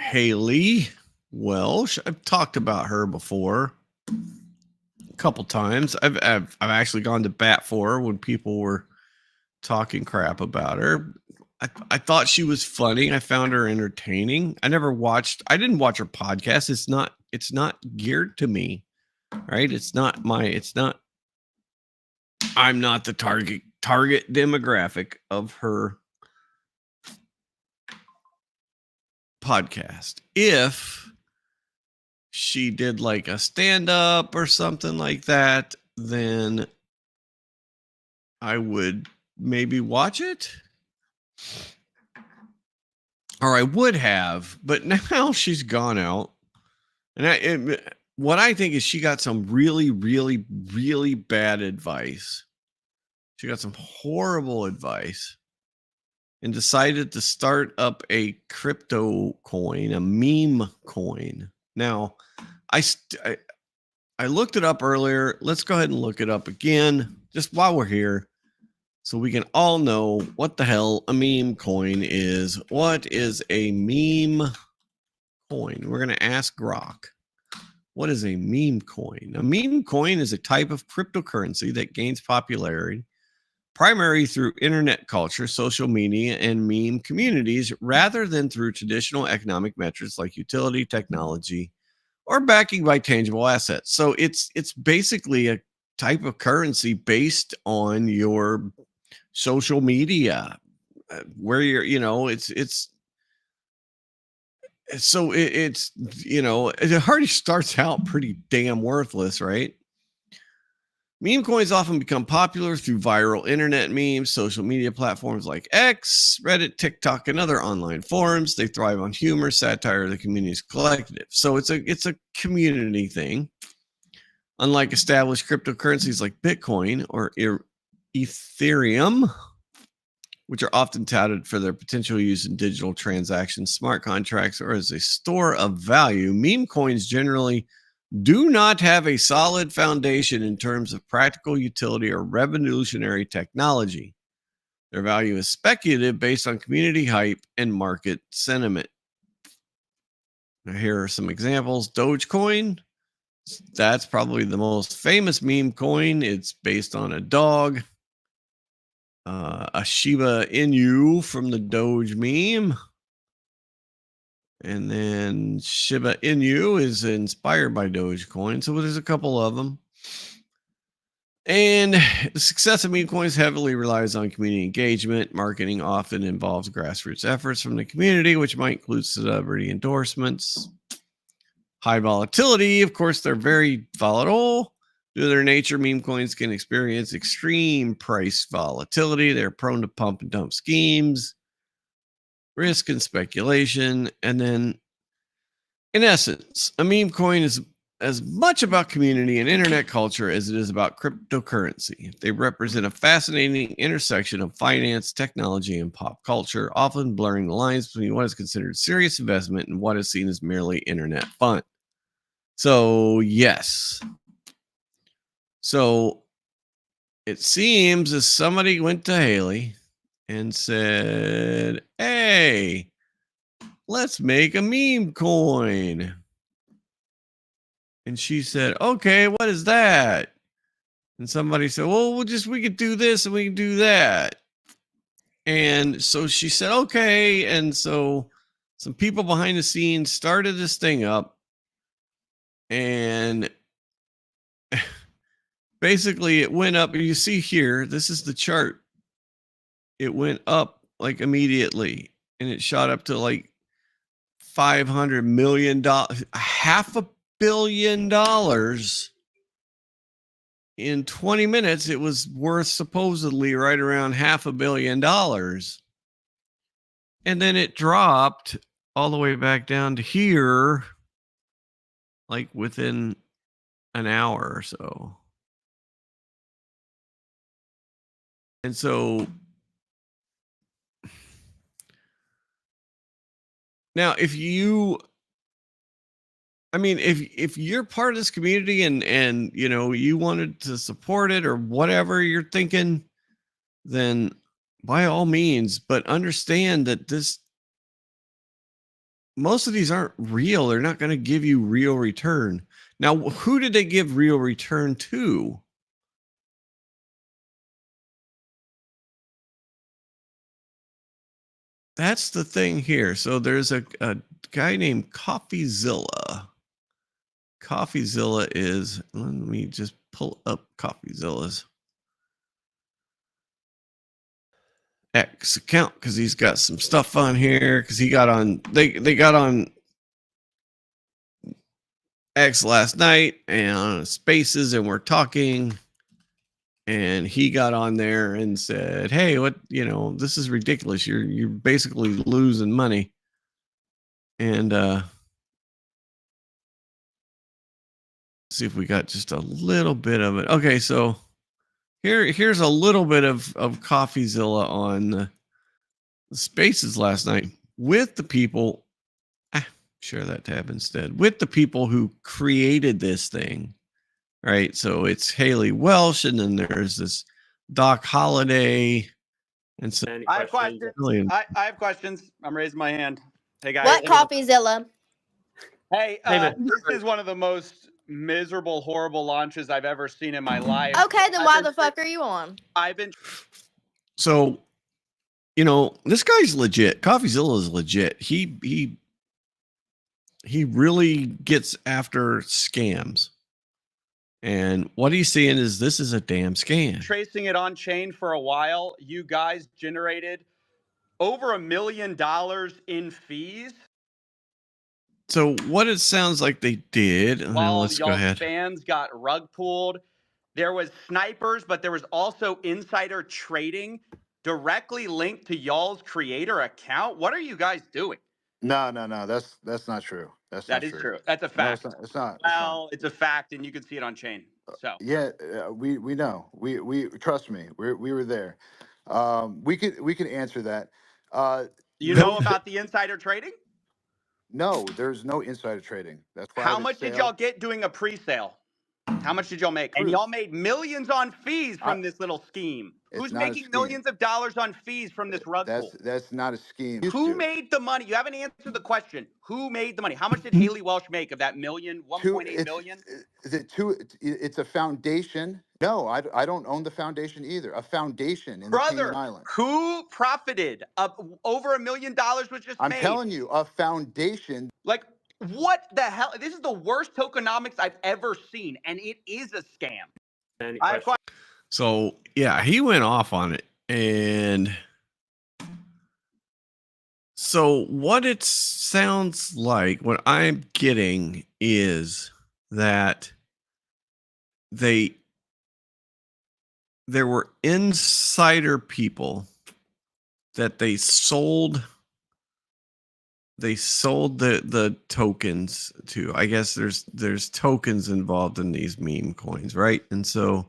Haley Welsh. I've talked about her before a couple times. I've actually gone to bat for her when people were talking crap about her. I thought she was funny. I found her entertaining. I didn't watch her podcast. It's not geared to me, right? I'm not the target demographic of her podcast. If she did like a stand-up or something like that, then I would maybe watch it. Or I would have, but now she's gone out. And what I think is she got some really, really, really bad advice. She got some horrible advice and decided to start up a crypto coin, a meme coin. Now, I looked it up earlier. Let's go ahead and look it up again, just while we're here, so we can all know what the hell a meme coin is. What is a meme coin? We're going to ask Grok. What is a meme coin? A meme coin is a type of cryptocurrency that gains popularity primarily through internet culture, social media, and meme communities, rather than through traditional economic metrics like utility, technology, or backing by tangible assets. So it's basically a type of currency based on your social media, where you're, it's so it's it already starts out pretty damn worthless, right? Meme coins often become popular through viral internet memes, social media platforms like X, Reddit, TikTok, and other online forums. They thrive on humor, satire, the community's collective. So it's a community thing. Unlike established cryptocurrencies like Bitcoin or Ethereum, which are often touted for their potential use in digital transactions, smart contracts, or as a store of value, meme coins generally do not have a solid foundation in terms of practical utility or revolutionary technology. Their value is speculative based on community hype and market sentiment. Now, here are some examples. Dogecoin, that's probably the most famous meme coin. It's based on a dog. A Shiba Inu from the Doge meme. And then Shiba Inu is inspired by Dogecoin. So there's a couple of them. And the success of meme coins heavily relies on community engagement. Marketing often involves grassroots efforts from the community, which might include celebrity endorsements. High volatility. Of course, they're very volatile. Due to their nature, meme coins can experience extreme price volatility. They're prone to pump and dump schemes, risk and speculation. And then, in essence, a meme coin is as much about community and internet culture as it is about cryptocurrency. They represent a fascinating intersection of finance, technology, and pop culture, often blurring the lines between what is considered serious investment and what is seen as merely internet fun. So, yes. So, it seems as somebody went to Haley and said, hey, let's make a meme coin. And she said, okay, what is that? And somebody said, well, we could do this and we can do that. And so she said, okay. And so some people behind the scenes started this thing up. And basically it went up. And you see here, this is the chart. It went up like immediately. And it shot up to like $500 million, $500 million. In 20 minutes, it was worth supposedly right around $500 million. And then it dropped all the way back down to here, like within an hour or so. And so now if you're part of this community and you wanted to support it or whatever you're thinking, then by all means, but understand that most of these aren't real. They're not going to give you real return. Now, who did they give real return to? That's the thing here. So there's a guy named CoffeeZilla. CoffeeZilla is, let me just pull up CoffeeZilla's X account because he's got some stuff on here because they got on X last night and on Spaces and we're talking and he got on there and said, hey, this is ridiculous. You're basically losing money. And see if we got just a little bit of it. Okay, so here's a little bit of CoffeeZilla on the Spaces last night with the people. share that tab instead with the people who created this thing, right? So it's Haley Welsh, and then there's this Doc Holliday, and so I have questions. I have questions. I'm raising my hand. Hey guys. What CoffeeZilla? Hey, this is one of the most miserable, horrible launches I've ever seen in my life. Okay, then why the fuck are you on? So, you know, this guy's legit. CoffeeZilla is legit. He really gets after scams. And what he's saying is this is a damn scam. Tracing it on chain for a while, you guys generated over $1 million in fees. So what it sounds like they did, let's go ahead. Fans got rug pulled. There was snipers, but there was also insider trading directly linked to y'all's creator account. What are you guys doing? No. That's not true. That is true. That's a fact. No, it's not. Well, it's a fact, and you can see it on chain. So yeah, we know. We trust me. We were there. We could answer that. You know about the insider trading? No, there's no insider trading. That's private how much sale. did y'all get doing a pre-sale? How much did y'all make? And y'all made millions on fees from this little scheme. Who's making millions of dollars on fees from this rug pull? That's not a scheme. Who made the money? You haven't answered the question. Who made the money? How much did Haley Welsh make of that 1.8 million? It's a foundation. No, I don't own the foundation either. A foundation in the Cayman Islands. Who profited? Over $1 million was just made. I'm telling you, a foundation. Like, what the hell? This is the worst tokenomics I've ever seen, and it is a scam. So yeah, he went off on it. And so what it sounds like, what I'm getting is that there were insider people that they sold the tokens to. I guess there's tokens involved in these meme coins, right? And so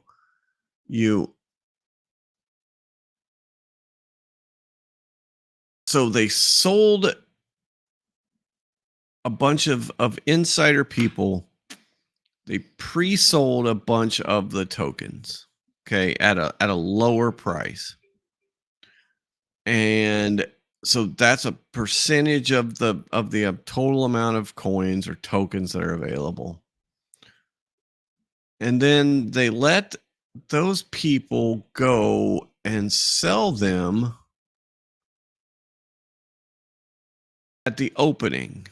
they sold a bunch of insider people. They pre-sold a bunch of the tokens, okay, at a lower price. And so that's a percentage of the total amount of coins or tokens that are available. And then they let those people go and sell them at the opening.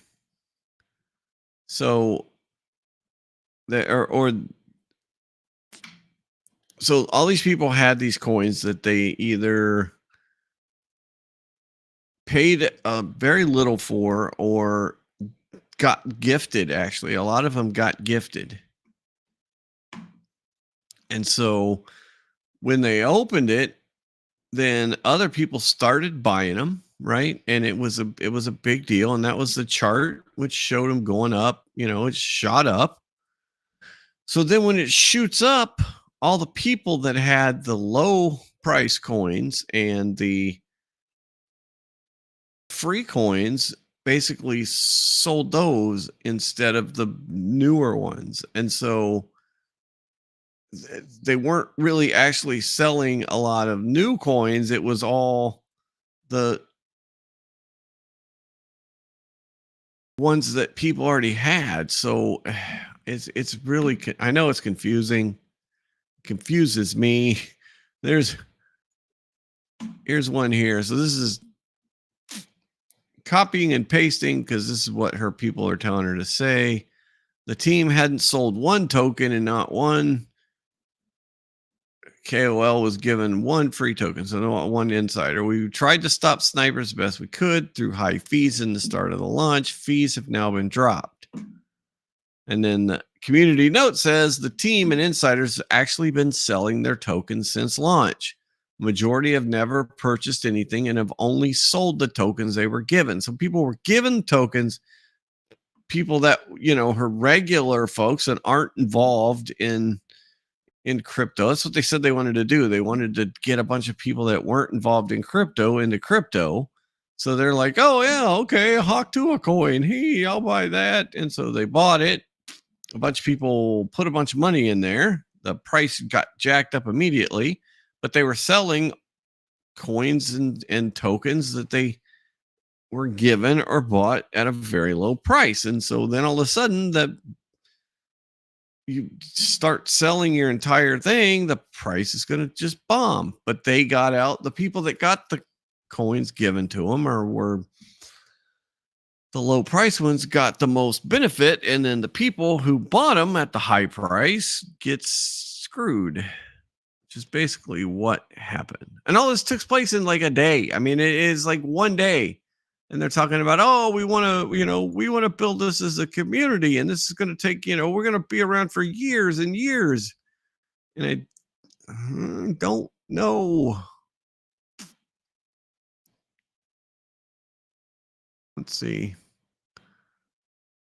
So so all these people had these coins that they either paid very little for or got gifted. Actually, a lot of them got gifted. And so when they opened it, then other people started buying them, right? And it was a big deal. And that was the chart, which showed them going up. You know, it shot up. So then when it shoots up, all the people that had the low price coins and the free coins basically sold those instead of the newer ones. And so they weren't really actually selling a lot of new coins. It was all the ones that people already had. So it's really, I know it's confusing. It confuses me. Here's one here. So this is copying and pasting because this is what her people are telling her to say. The team hadn't sold one token and not one KOL was given one free token, so no one insider. We tried to stop snipers the best we could through high fees in the start of the launch. Fees have now been dropped. And then the community note says the team and insiders have actually been selling their tokens since launch. Majority have never purchased anything and have only sold the tokens they were given. So people were given tokens, people that, you know, her regular folks that aren't involved in crypto. That's what they said they wanted to do. They wanted to get a bunch of people that weren't involved in crypto into crypto So they're like, oh yeah, okay, a Hawk Tuah coin. Hey, I'll buy that. And so they bought it. A bunch of people put a bunch of money in there. The price got jacked up immediately, but they were selling coins and tokens that they were given or bought at a very low price. And so then all of a sudden that you start selling your entire thing, the price is going to just bomb. But they got out, the people that got the coins given to them or were the low price ones got the most benefit. And then the people who bought them at the high price gets screwed, which is basically what happened. And all this took place in like a day. I mean, it is like one day. And they're talking about, oh, we want to build this as a community. And this is going to take, we're going to be around for years and years. And I don't know. Let's see.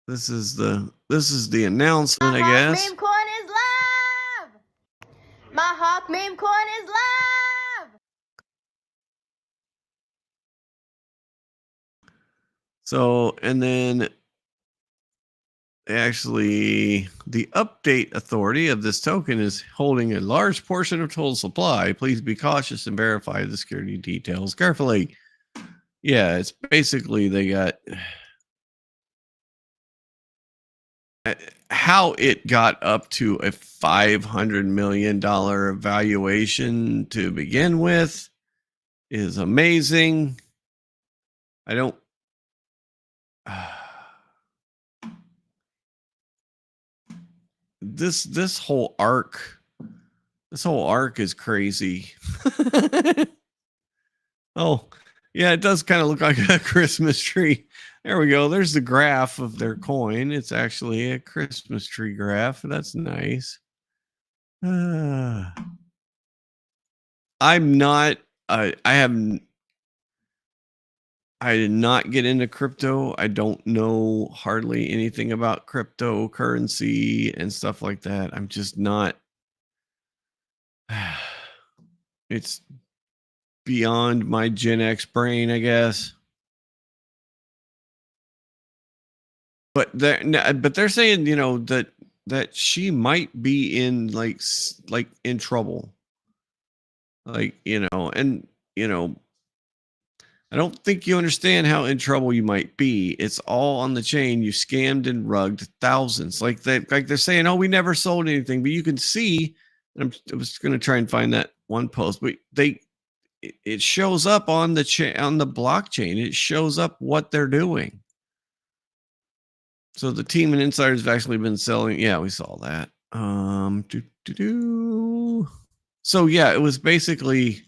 This is the announcement, I guess. Meme coin is live. My Hawk meme coin is live. So, and then actually the update authority of this token is holding a large portion of total supply. Please be cautious and verify the security details carefully. Yeah, it's basically they got how it got up to a $500 million valuation to begin with is amazing. I don't this whole arc is crazy. Oh, yeah, it does kind of look like a Christmas tree. There we go. There's the graph of their coin. It's actually a Christmas tree graph. That's nice. I'm not I did not get into crypto. I don't know hardly anything about cryptocurrency and stuff like that. I'm just not. It's beyond my Gen X brain, I guess. But they're saying, that she might be in like in trouble. Like, and I don't think you understand how in trouble you might be. It's all on the chain. You scammed and rugged thousands. Like they're saying, oh, we never sold anything, but you can see. I was going to try and find that one post, but it shows up on the on the blockchain. It shows up what they're doing. So the team and insiders have actually been selling. Yeah, we saw that. So yeah, it was basically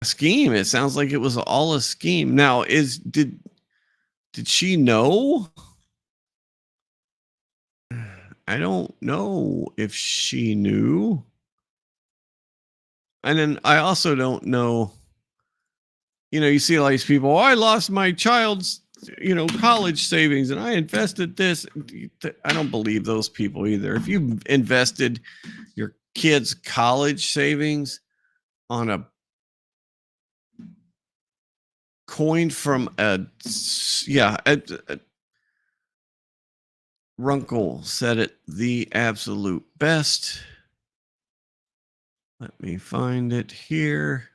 a scheme. It sounds like it was all a scheme. Now, did she know? I don't know if she knew. And then I also don't know. You see all these people, I lost my child's, college savings and I invested this. I don't believe those people either. If you invested your kids' college savings on a coin from Runkle said it the absolute best. Let me find it here.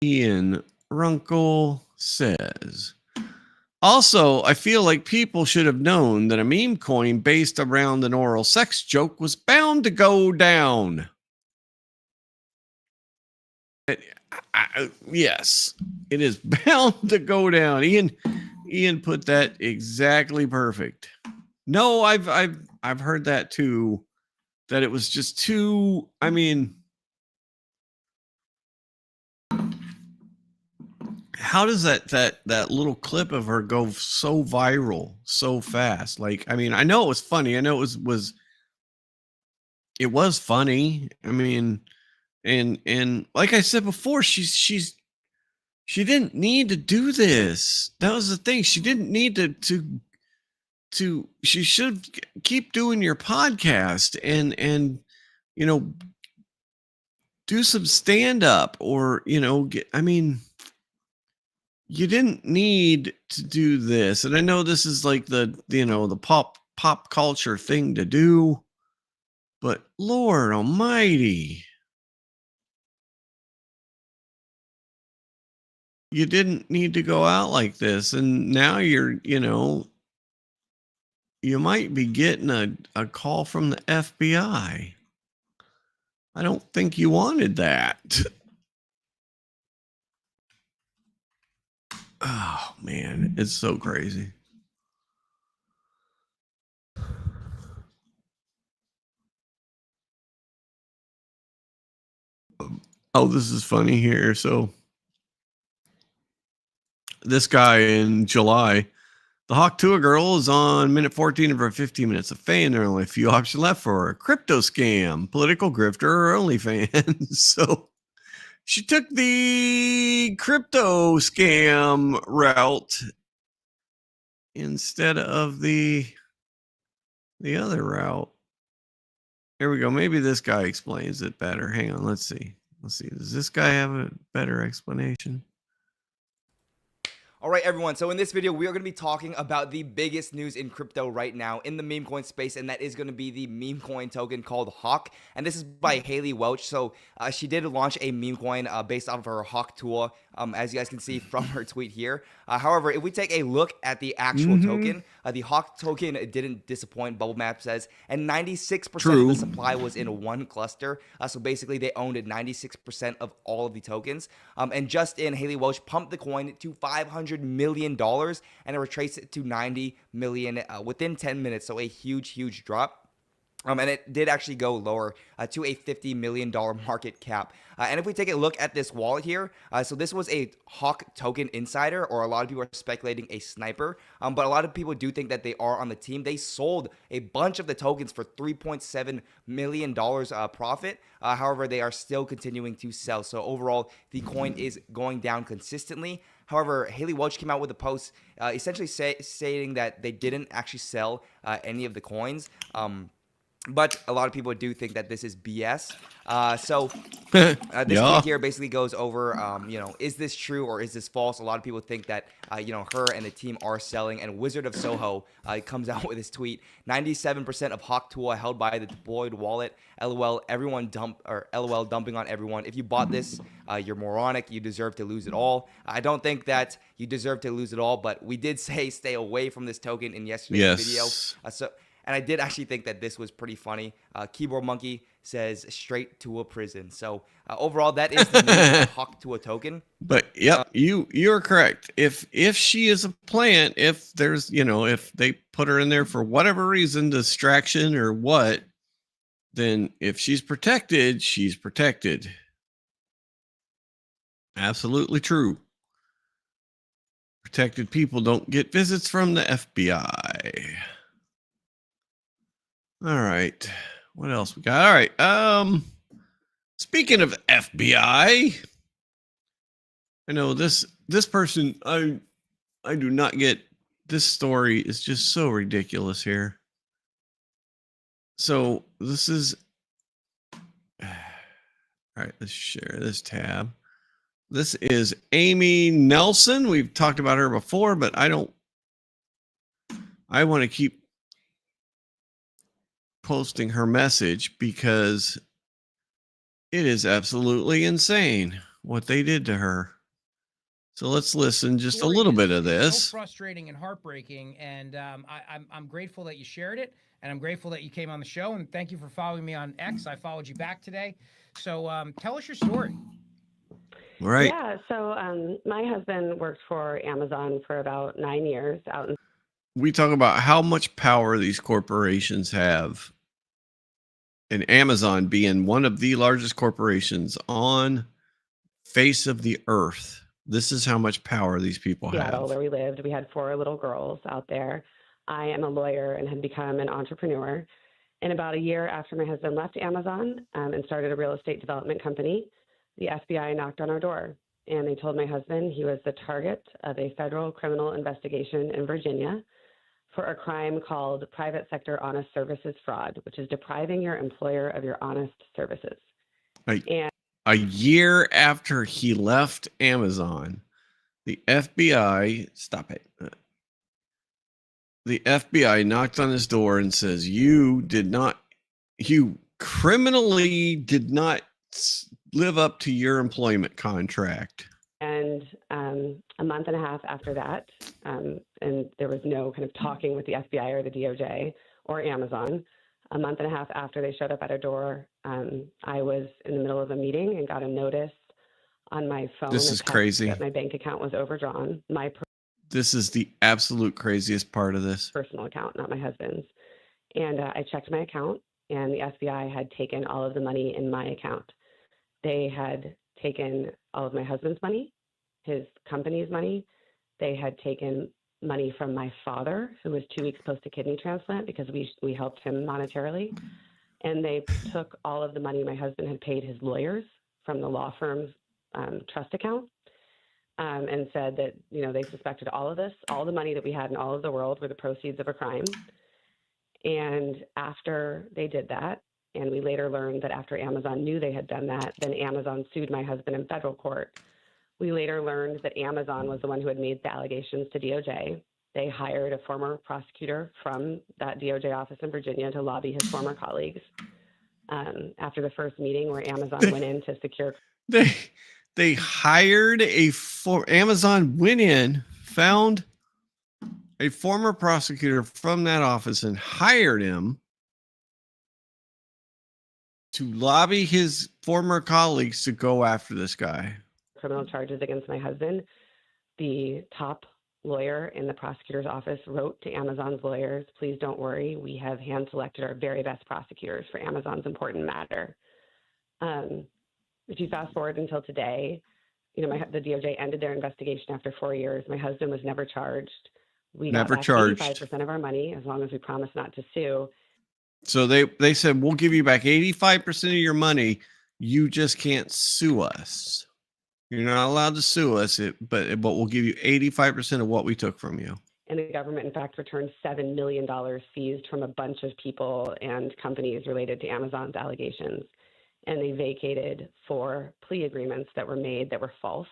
Ian Runkle says, also, I feel like people should have known that a meme coin based around an oral sex joke was bound to go down. Yes, it is bound to go down. Ian put that exactly perfect. No, I've heard that too, that it was just too, I mean, how does that little clip of her go so viral so fast? Like, I mean, I know it was funny. I know it was funny. I mean, and like I said before, she didn't need to do this. That was the thing. She didn't need to she should keep doing your podcast and do some stand up, or I mean, you didn't need to do this. And I know this is like the pop culture thing to do, but Lord almighty, you didn't need to go out like this. And now you might be getting a call from the FBI. I don't think you wanted that. Oh man, it's so crazy. Oh, this is funny here. So this guy in July, the Hawk Tour girl is on minute 14 of her 15 minutes of fame. There are only a few options left for her: crypto scam, political grifter, or OnlyFans. So she took the crypto scam route instead of the other route. Here we go. Maybe this guy explains it better. Hang on. Let's see. Does this guy have a better explanation? All right, everyone. So in this video, we are going to be talking about the biggest news in crypto right now in the meme coin space, and that is going to be the meme coin token called Hawk. And this is by Haley Welch. So she did launch a meme coin based off of her Hawk tool, as you guys can see from her tweet here. However, if we take a look at the actual token, the Hawk token didn't disappoint, Bubble Map says, and 96% of the supply was in one cluster. So basically, they owned 96% of all of the tokens. And just in, Haley Welch pumped the coin to $500 million, and it retraced it to 90 million within 10 minutes. So a huge drop. And it did actually go lower to a $50 million market cap. And if we take a look at this wallet here, so this was a Hawk token insider, or a lot of people are speculating a sniper. But a lot of people do think that they are on the team. They sold a bunch of the tokens for $3.7 million profit. However, they are still continuing to sell. So overall, the coin is going down consistently. However, Haley Welch came out with a post essentially stating that they didn't actually sell any of the coins. But a lot of people do think that this is BS. This tweet here basically goes over, is this true or is this false? A lot of people think that, her and the team are selling. And Wizard of Soho comes out with this tweet: 97% of Hawk Tool held by the deployed wallet. LOL, LOL dumping on everyone. If you bought this, you're moronic. You deserve to lose it all. I don't think that you deserve to lose it all, but we did say stay away from this token in yesterday's video. And I did actually think that this was pretty funny. Keyboard Monkey says straight to a prison. So overall, that is the new Hawk to a token. But yep, you're correct. If she is a plant, if there's if they put her in there for whatever reason, distraction or what, then if she's protected, she's protected. Absolutely true. Protected people don't get visits from the FBI. All right. What else we got? All right. Speaking of FBI, I know this person, I do not get. This story is just so ridiculous here. So this is all right, let's share this tab. This is Amy Nelson. We've talked about her before, but I want to keep posting her message because it is absolutely insane what they did to her. So let's listen just a little bit of this. So frustrating and heartbreaking, and I'm grateful that you shared it, and I'm grateful that you came on the show, and thank you for following me on X. I followed you back today. So tell us your story. Right. Yeah. So my husband worked for Amazon for about 9 years out in. We talk about how much power these corporations have, and Amazon being one of the largest corporations on face of the earth. This is how much power these people have. Where we lived, we had 4 little girls out there. I am a lawyer and had become an entrepreneur. And about a year after my husband left Amazon and started a real estate development company, the FBI knocked on our door, and they told my husband he was the target of a federal criminal investigation in Virginia for a crime called private sector honest services fraud, which is depriving your employer of your honest services. Right. And a year after he left Amazon, the FBI, stop it. The FBI knocked on his door and says, you criminally did not live up to your employment contract. And a month and a half after that, and there was no kind of talking with the FBI or the DOJ or Amazon. A month and a half after they showed up at our door, I was in the middle of a meeting and got a notice on my phone. This is crazy. That my bank account was overdrawn. This is the absolute craziest part of this. Personal account, not my husband's. And I checked my account, and the FBI had taken all of the money in my account. They had taken all of my husband's money, his company's money. They had taken money from my father, who was 2 weeks post a kidney transplant, because we helped him monetarily. And they took all of the money my husband had paid his lawyers from the law firm's trust account, and said that, they suspected all of this, all the money that we had in all of the world were the proceeds of a crime. And after they did that, and we later learned that after Amazon knew they had done that, then Amazon sued my husband in federal court. We later learned that Amazon was the one who had made the allegations to DOJ. They hired a former prosecutor from that DOJ office in Virginia to lobby his former colleagues. After the first meeting where Amazon went in to secure... They hired Amazon went in, found a former prosecutor from that office and hired him to lobby his former colleagues to go after this guy. Criminal charges against my husband. The top lawyer in the prosecutor's office wrote to Amazon's lawyers, please don't worry, we have hand-selected our very best prosecutors for Amazon's important matter. If you fast forward until today, the DOJ ended their investigation after 4 years. My husband was never charged. We got back 85% of our money as long as we promised not to sue. So they said, we'll give you back 85% of your money. You just can't sue us. You're not allowed to sue us, but we'll give you 85% of what we took from you. And the government, in fact, returned $7 million seized from a bunch of people and companies related to Amazon's allegations. And they vacated 4 plea agreements that were made that were false,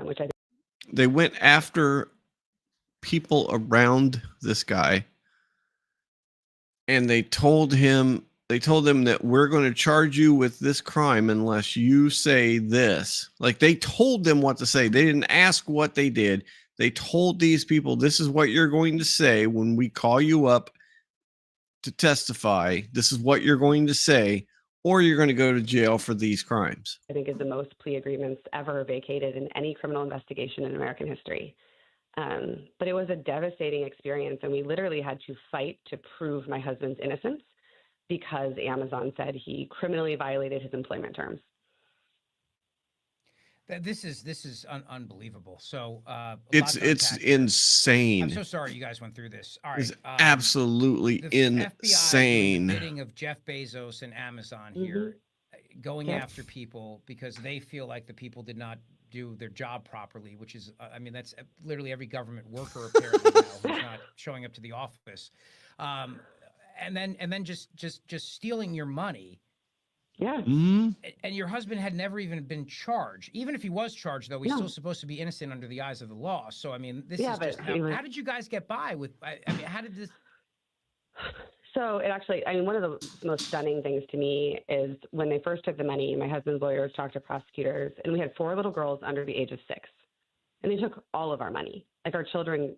which I think they went after people around this guy, and they told them that we're going to charge you with this crime unless you say this. Like, they told them what to say. They didn't ask what they did. They told these people, this is what you're going to say when we call you up to testify. This is what you're going to say, or you're going to go to jail for these crimes. I think is the most plea agreements ever vacated in any criminal investigation in American history. But it was a devastating experience, and we literally had to fight to prove my husband's innocence because Amazon said he criminally violated his employment terms. This is unbelievable. So it's insane. I'm so sorry you guys went through this. All right, it's absolutely insane. FBI bidding of Jeff Bezos and Amazon here, going after people because they feel like the people did not do their job properly, which is, that's literally every government worker apparently now who's not showing up to the office, and then just stealing your money. Yeah. Mm-hmm. And your husband had never even been charged. Even if he was charged, though, he's still supposed to be innocent under the eyes of the law. So, this is just how did you guys get by with, how did this? So it actually, one of the most stunning things to me is when they first took the money, my husband's lawyers talked to prosecutors, and we had 4 little girls under the age of 6. And they took all of our money. Like, our children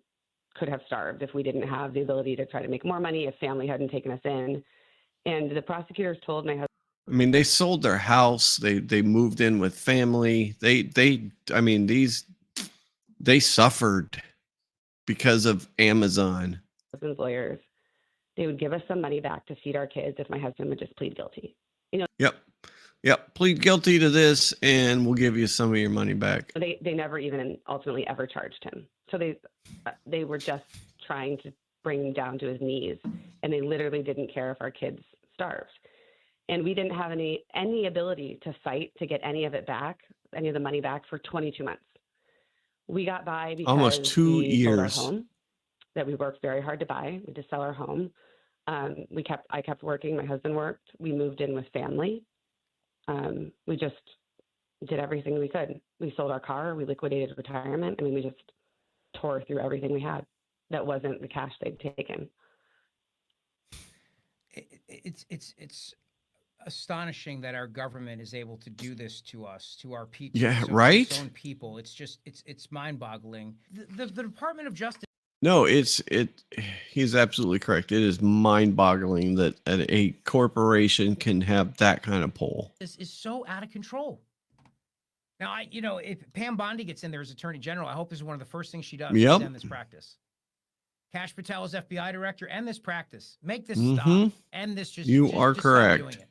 could have starved if we didn't have the ability to try to make more money, if family hadn't taken us in. And the prosecutors told my husband, they sold their house. They moved in with family. They suffered because of Amazon. Husband's lawyers, they would give us some money back to feed our kids if my husband would just plead guilty. Yep. Plead guilty to this, and we'll give you some of your money back. They never even ultimately ever charged him. So they were just trying to bring him down to his knees, and they literally didn't care if our kids starved. And we didn't have any ability to fight to get any of it back, any of the money back, for 22 months. We got by because almost 2 we years sold our home that we worked very hard to buy. We had to sell our home. I kept working. My husband worked. We moved in with family. We just did everything we could. We sold our car. We liquidated retirement. I mean, we just tore through everything we had that wasn't the cash they'd taken. It's astonishing that our government is able to do this to us, to our people, Yeah, right? its own people. It's just it's mind-boggling. The Department of Justice. No, he's absolutely correct. It is mind-boggling that a corporation can have that kind of pull. This is so out of control. Now, if Pam Bondi gets in there as Attorney General, I hope this is one of the first things she does Yep. is end this practice. Kash Patel is FBI director. End this practice. Make this Mhm. stop. End this. You are stop correct. doing it.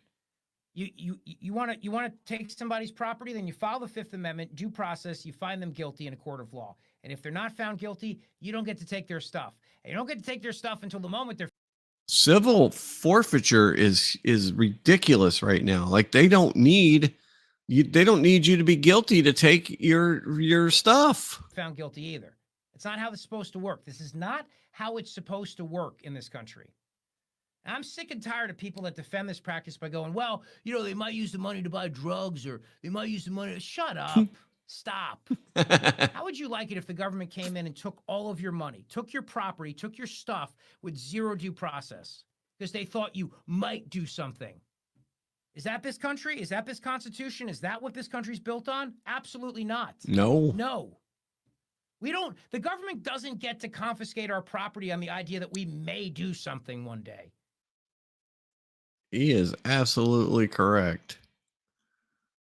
You want to take somebody's property, then you file the Fifth Amendment due process. You find them guilty in a court of law, and if they're not found guilty, you don't get to take their stuff. And you don't get to take their stuff until the moment they're. Civil forfeiture is ridiculous right now. Like they don't need you to be guilty to take your stuff. Found guilty either. It's not how this is supposed to work. This is not how it's supposed to work in this country. And I'm sick and tired of people that defend this practice by going, well, they might use the money to buy drugs, or they might use the money. Shut up. Stop. How would you like it if the government came in and took all of your money, took your property, took your stuff with zero due process because they thought you might do something? Is that this country? Is that this Constitution? Is that what this country's built on? Absolutely not. No. The government doesn't get to confiscate our property on the idea that we may do something one day. He is absolutely correct.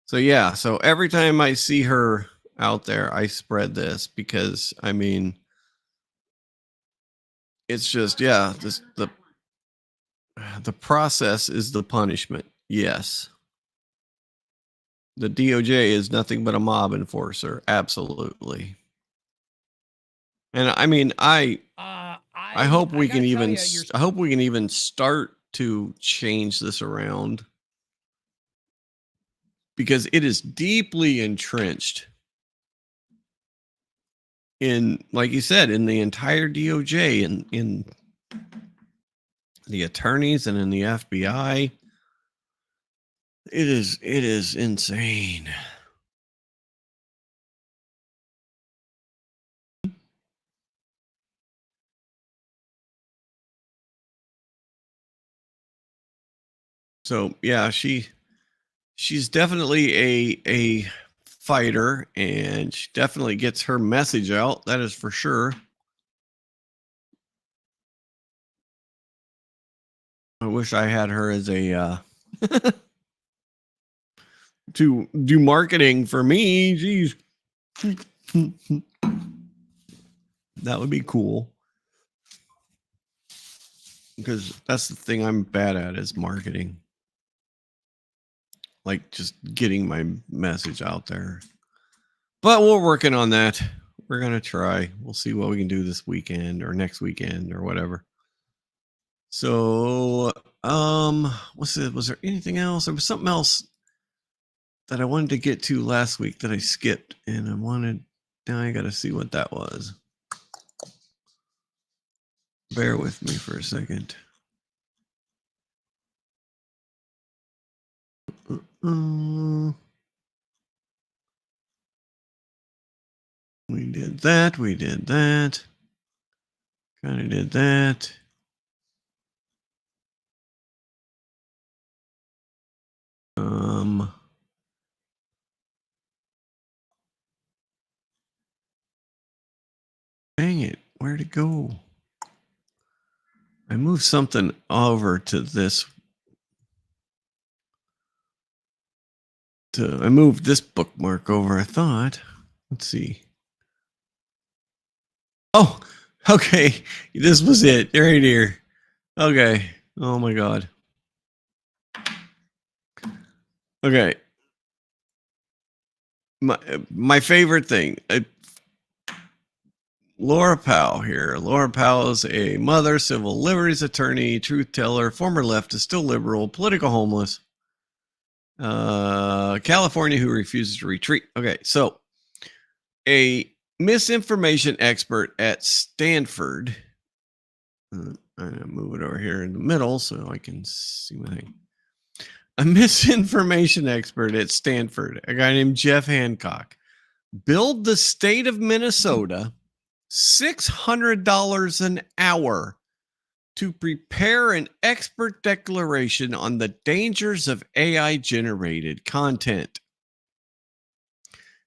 So yeah, so every time I see her out there, I spread this because I mean, it's just the process is the punishment. Yes. The DOJ is nothing but a mob enforcer. Absolutely. And I mean, I hope we can even I hope we can even start to change this around, because it is deeply entrenched in, like you said, in the entire DOJ and in the attorneys and in the FBI. It is insane. So yeah, she's definitely a fighter, and she definitely gets her message out. That is for sure. I wish I had her as a to do marketing for me. Geez. That would be cool. Because that's the thing I'm bad at, is marketing. Like just getting my message out there. But we're working on that. We're going to try. We'll see what we can do this weekend or next weekend or whatever. So, was there anything else? There was something else that I wanted to get to last week that I skipped, and now I got to see what that was. Bear with me for a second. We did that. Kind of did that. Dang it, where'd it go? I moved something over to this. I moved this bookmark over, I thought. Let's see. Oh, okay. This was it right here. Okay. Oh my God. Okay. My favorite thing. Laura Powell here. Laura Powell is a mother, civil liberties attorney, truth teller, former leftist, still liberal, political homeless. California who refuses to retreat. Okay, so a misinformation expert at Stanford. I'm gonna move it over here in the middle so I can see my thing. a misinformation expert at Stanford, a guy named Jeff Hancock, billed the state of Minnesota $600 an hour to prepare an expert declaration on the dangers of AI generated content.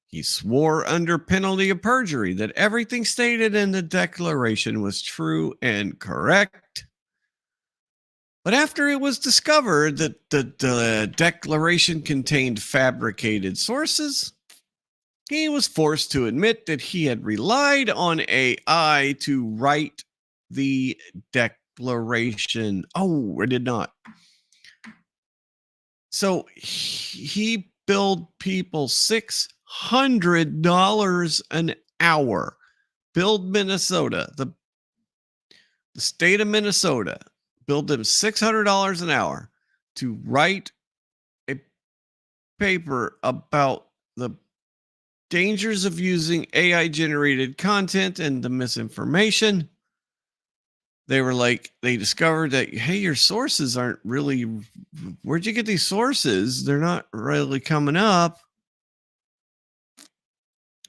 He swore under penalty of perjury that everything stated in the declaration was true and correct. But after it was discovered that the declaration contained fabricated sources, he was forced to admit that he had relied on AI to write the declaration. Oh, I did not. So he billed people $600 an hour. Billed Minnesota, the state of Minnesota, billed them $600 an hour to write a paper about the dangers of using AI generated content and the misinformation. They were like, they discovered that, hey, your sources aren't really, where'd you get these sources? They're not really coming up.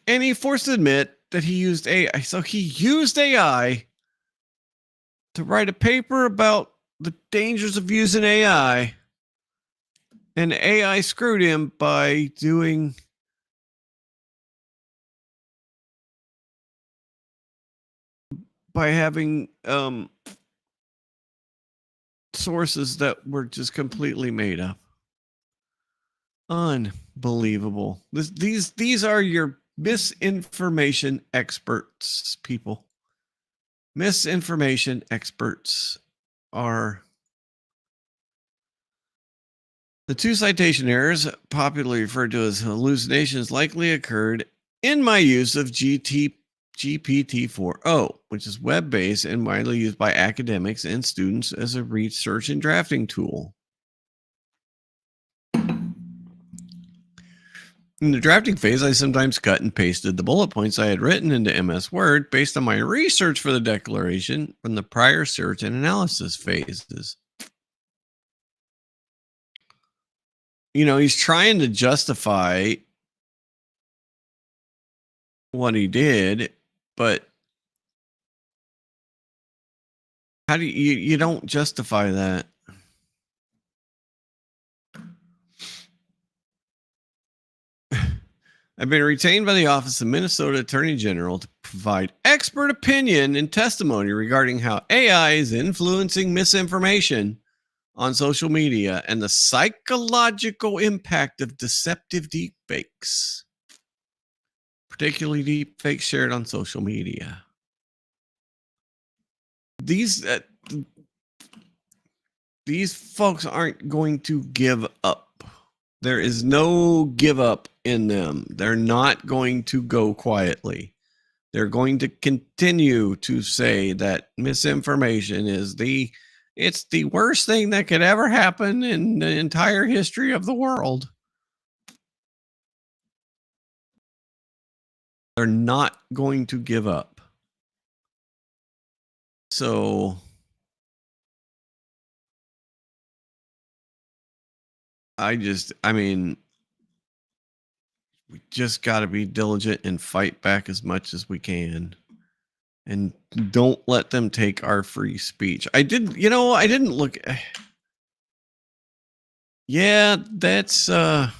And he forced to admit that he used AI. So he used AI to write a paper about the dangers of using AI. And AI screwed him by having sources that were just completely made up. Unbelievable. These are your misinformation experts, people. Misinformation experts are the two citation errors, popularly referred to as hallucinations, likely occurred in my use of GPT-4o, which is web-based and widely used by academics and students as a research and drafting tool. In the drafting phase, I sometimes cut and pasted the bullet points I had written into MS Word based on my research for the declaration from the prior search and analysis phases. You know, he's trying to justify what he did, but how do you don't justify that? I've been retained by the Office of Minnesota Attorney General to provide expert opinion and testimony regarding how AI is influencing misinformation on social media and the psychological impact of deceptive deepfakes, particularly deepfakes shared on social media. These folks aren't going to give up. There is no give up in them. They're not going to go quietly. They're going to continue to say that misinformation is it's the worst thing that could ever happen in the entire history of the world. They're not going to give up. So we just got to be diligent and fight back as much as we can. And don't let them take our free speech. I didn't look. Yeah, that's, I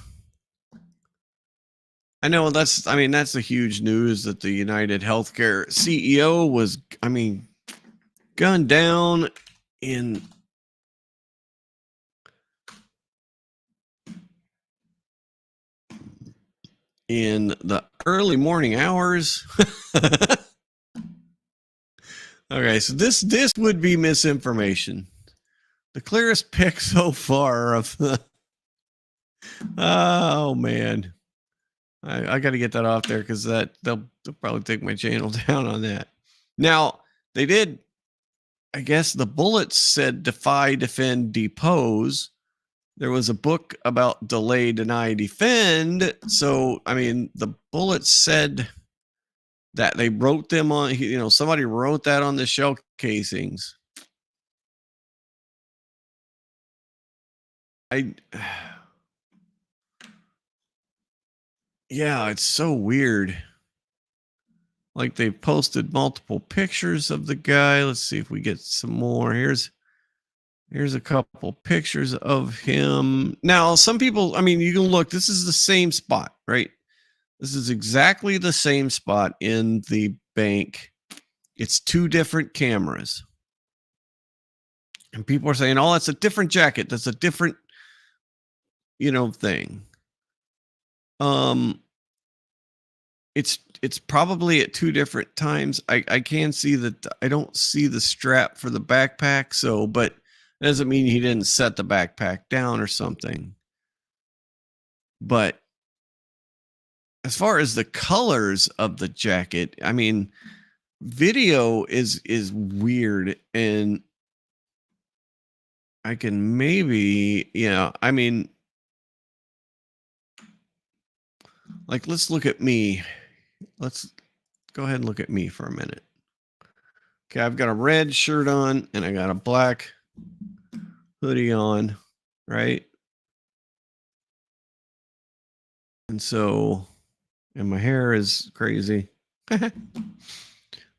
know that's the huge news that the United Healthcare CEO was, gunned down in the early morning hours. Okay, so this would be misinformation. The clearest pick so far of the. Oh man, I got to get that off there because they'll probably take my channel down on that. Now they did. I guess the bullets said defy, defend, depose. There was a book about delay, deny, defend. So the bullets said that they wrote them on, somebody wrote that on the shell casings. Yeah, it's so weird. Like they've posted multiple pictures of the guy. Let's see if we get some more. Here's a couple pictures of him. Now, some people, I mean, you can look, this is the same spot, right? This is exactly the same spot in the bank. It's two different cameras. And people are saying, oh, that's a different jacket. That's a different, thing. It's probably at two different times. I can see that. I don't see the strap for the backpack. So, but it doesn't mean he didn't set the backpack down or something. But as far as the colors of the jacket, I mean, video is weird, and I can maybe, I mean, like, let's look at me. Let's go ahead and look at me for a minute. Okay, I've got a red shirt on and I got a black hoodie on, right? And so, and my hair is crazy.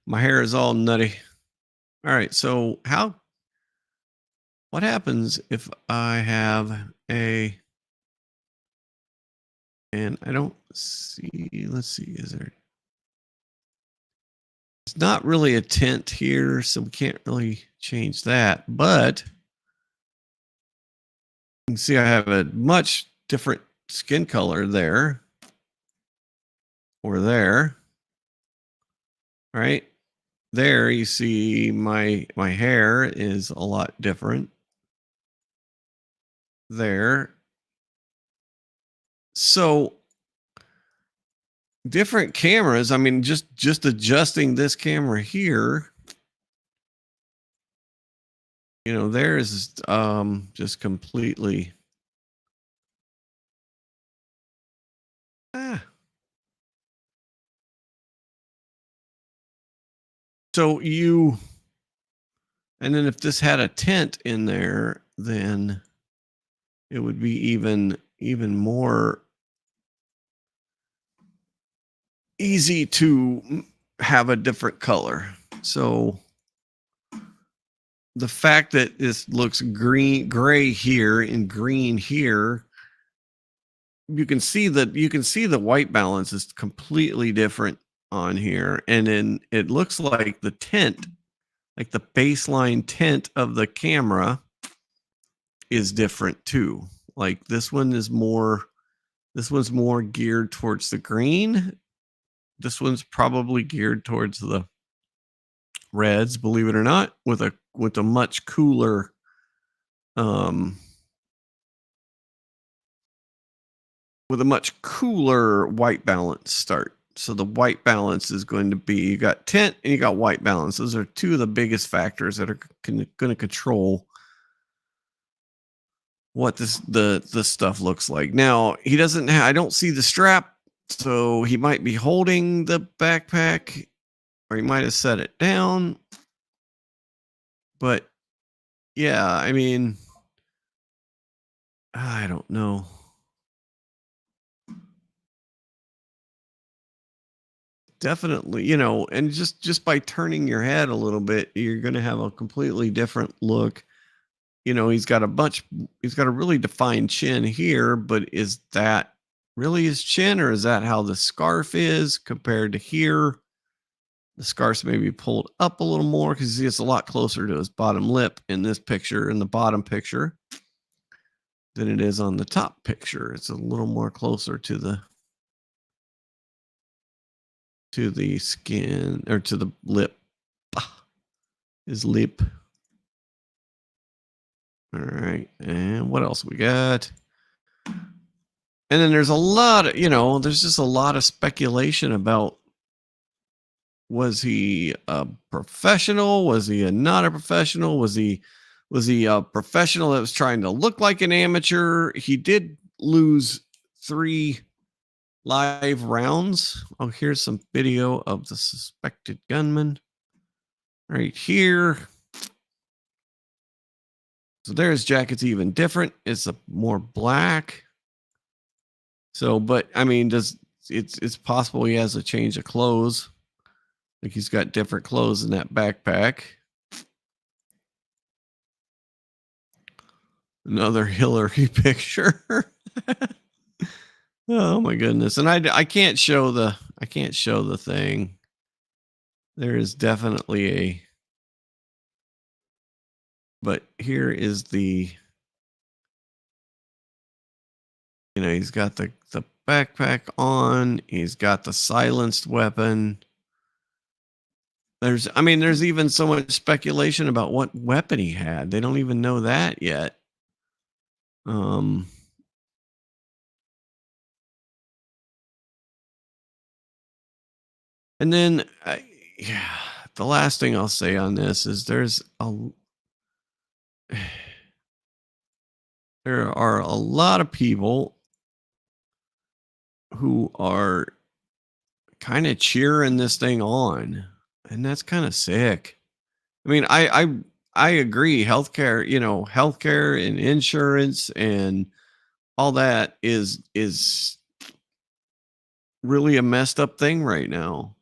My hair is all nutty. All right, so what happens if I have and I don't see, let's see, there's not really a tint here, so we can't really change that, but you can see I have a much different skin color there or there, right? There you see my hair is a lot different there. So different cameras, I mean, just adjusting this camera here, there's just completely so and then if this had a tent in there, then it would be even more easy to have a different color. So the fact that this looks gray here and green here, you can see the white balance is completely different on here. And then it looks like the tint, like the baseline tint of the camera is different too. Like this one's more geared towards the green. This one's probably geared towards the reds, believe it or not, with a much cooler white balance start. So the white balance is going to be, you got tint and you got white balance. Those are two of the biggest factors that are going to control what the stuff looks like. Now, he doesn't I don't see the strap, so he might be holding the backpack or he might have set it down. But yeah, I mean, I don't know. Definitely, and just by turning your head a little bit, you're going to have a completely different look. He's got a really defined chin here, but is that really his chin, or is that how the scarf is compared to here? The scarf's maybe pulled up a little more because it's a lot closer to his bottom lip in this picture, in the bottom picture, than it is on the top picture. It's a little more closer to the skin, or to the lip. His lip. All right, and what else we got? And then there's a lot of, there's just a lot of speculation about, was he a professional? Was he not a professional? Was he a professional that was trying to look like an amateur? He did lose 3 live rounds. Oh, here's some video of the suspected gunman right here. So there's jacket's even different. It's a more black. So, but I mean, it's possible he has a change of clothes. Like he's got different clothes in that backpack. Another Hillary picture. Oh my goodness. And I can't show the thing. There is definitely but here is the, he's got the backpack on, he's got the silenced weapon. There's even so much speculation about what weapon he had. They don't even know that yet. And then, the last thing I'll say on this is there are a lot of people who are kind of cheering this thing on, and that's kind of sick. I mean, I agree. Healthcare and insurance and all that is really a messed up thing right now.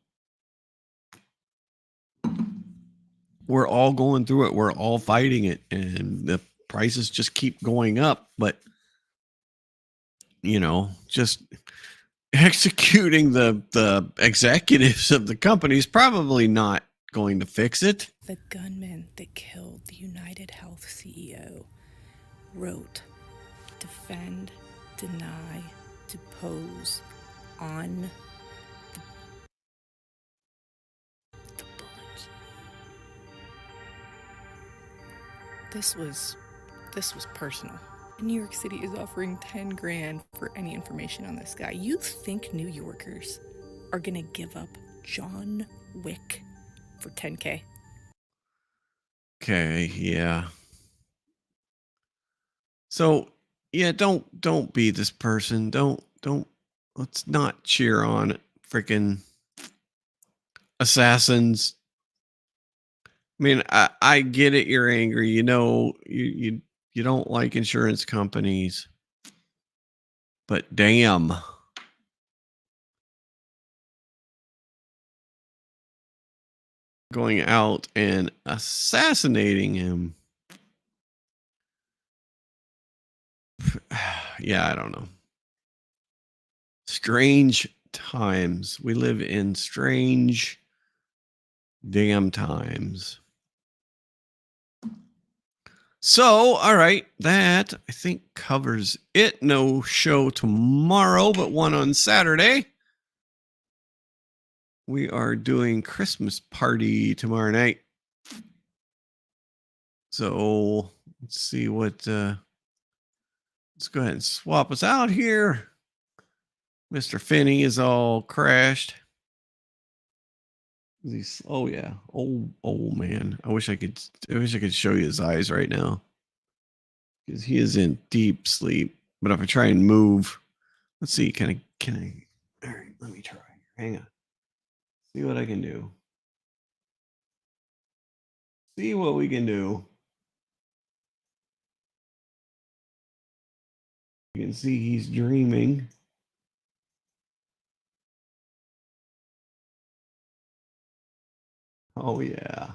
We're all going through it. We're all fighting it, and the prices just keep going up. But just executing the executives of the company is probably not going to fix it. The gunman that killed the United Health CEO wrote, defend, deny, depose on the bullet. This was personal. New York City is offering 10 grand for any information on this guy. You think New Yorkers are gonna give up John Wick for 10K? Okay, yeah. So, yeah, don't be this person. Don't let's not cheer on freaking assassins. I mean, I get it, you're angry. You don't like insurance companies. But damn. Going out and assassinating him. Yeah, I don't know. Strange times. We live in strange damn times. So, all right, that I think covers it. No show tomorrow, but one on Saturday. We are doing Christmas party tomorrow night. So let's see what let's go ahead and swap us out here. Mr. Finney is all crashed. Oh yeah. Oh man. I wish I could show you his eyes right now. Because he is in deep sleep. But if I try and move, let's see, can I all right, let me try. Hang on. See what I can do. See what we can do. You can see he's dreaming. Oh yeah.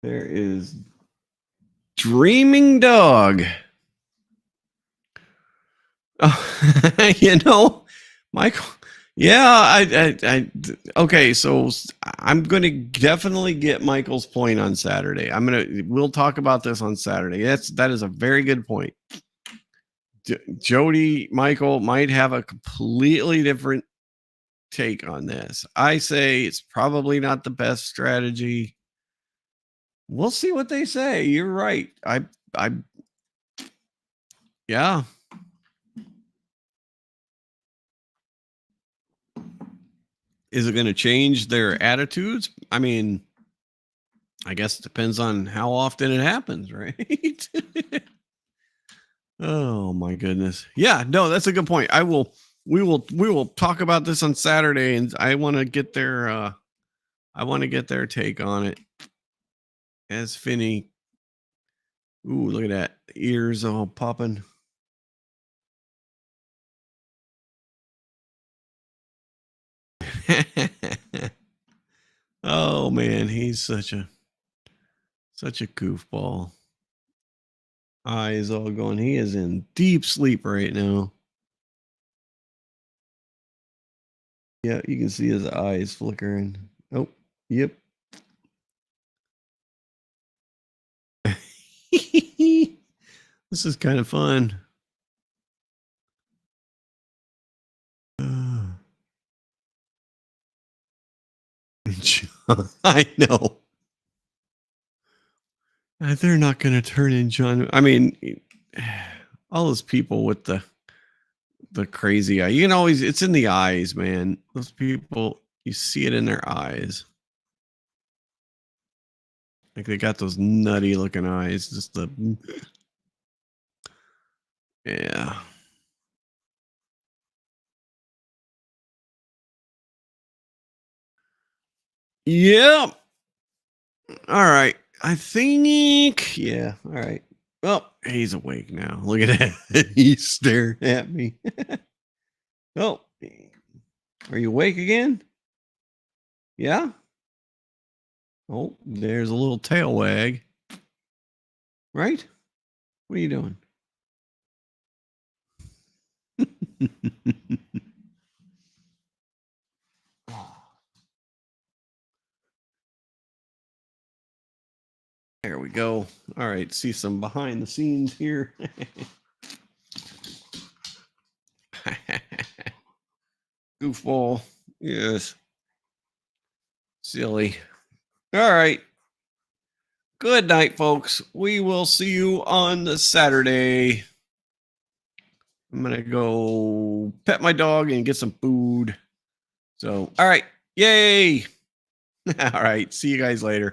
There is Dreaming Dog. Oh, Michael. Yeah, I okay, so I'm going to definitely get Michael's point on Saturday. We'll talk about this on Saturday. That is a very good point. Jody, Michael might have a completely different take on this. I say it's probably not the best strategy. We'll see what they say. You're right. Yeah. Is it going to change their attitudes? I mean, I guess it depends on how often it happens, right? Oh my goodness. Yeah, no, that's a good point. We will talk about this on Saturday, and I want to get their take on it. As Finney. Ooh, look at that. Ears all popping. Oh man, he's such a goofball. Eyes all going. He is in deep sleep right now. Yeah, you can see his eyes flickering. Oh, yep. This is kind of fun. I know. They're not going to turn in John. I mean, all those people with the crazy eye. You can always, it's in the eyes, man. Those people, you see it in their eyes. Like they got those nutty looking eyes. Just the, yeah. Yep. All right. I think, yeah. All right. Well, he's awake now. Look at that. He's staring at me. Oh, are you awake again? Yeah. Oh, there's a little tail wag. Right? What are you doing? There we go. All right, see some behind the scenes here. Goofball. Yes. Silly. All right. Good night, folks. We will see you on the Saturday. I'm going to go pet my dog and get some food. So, all right. Yay. All right. See you guys later.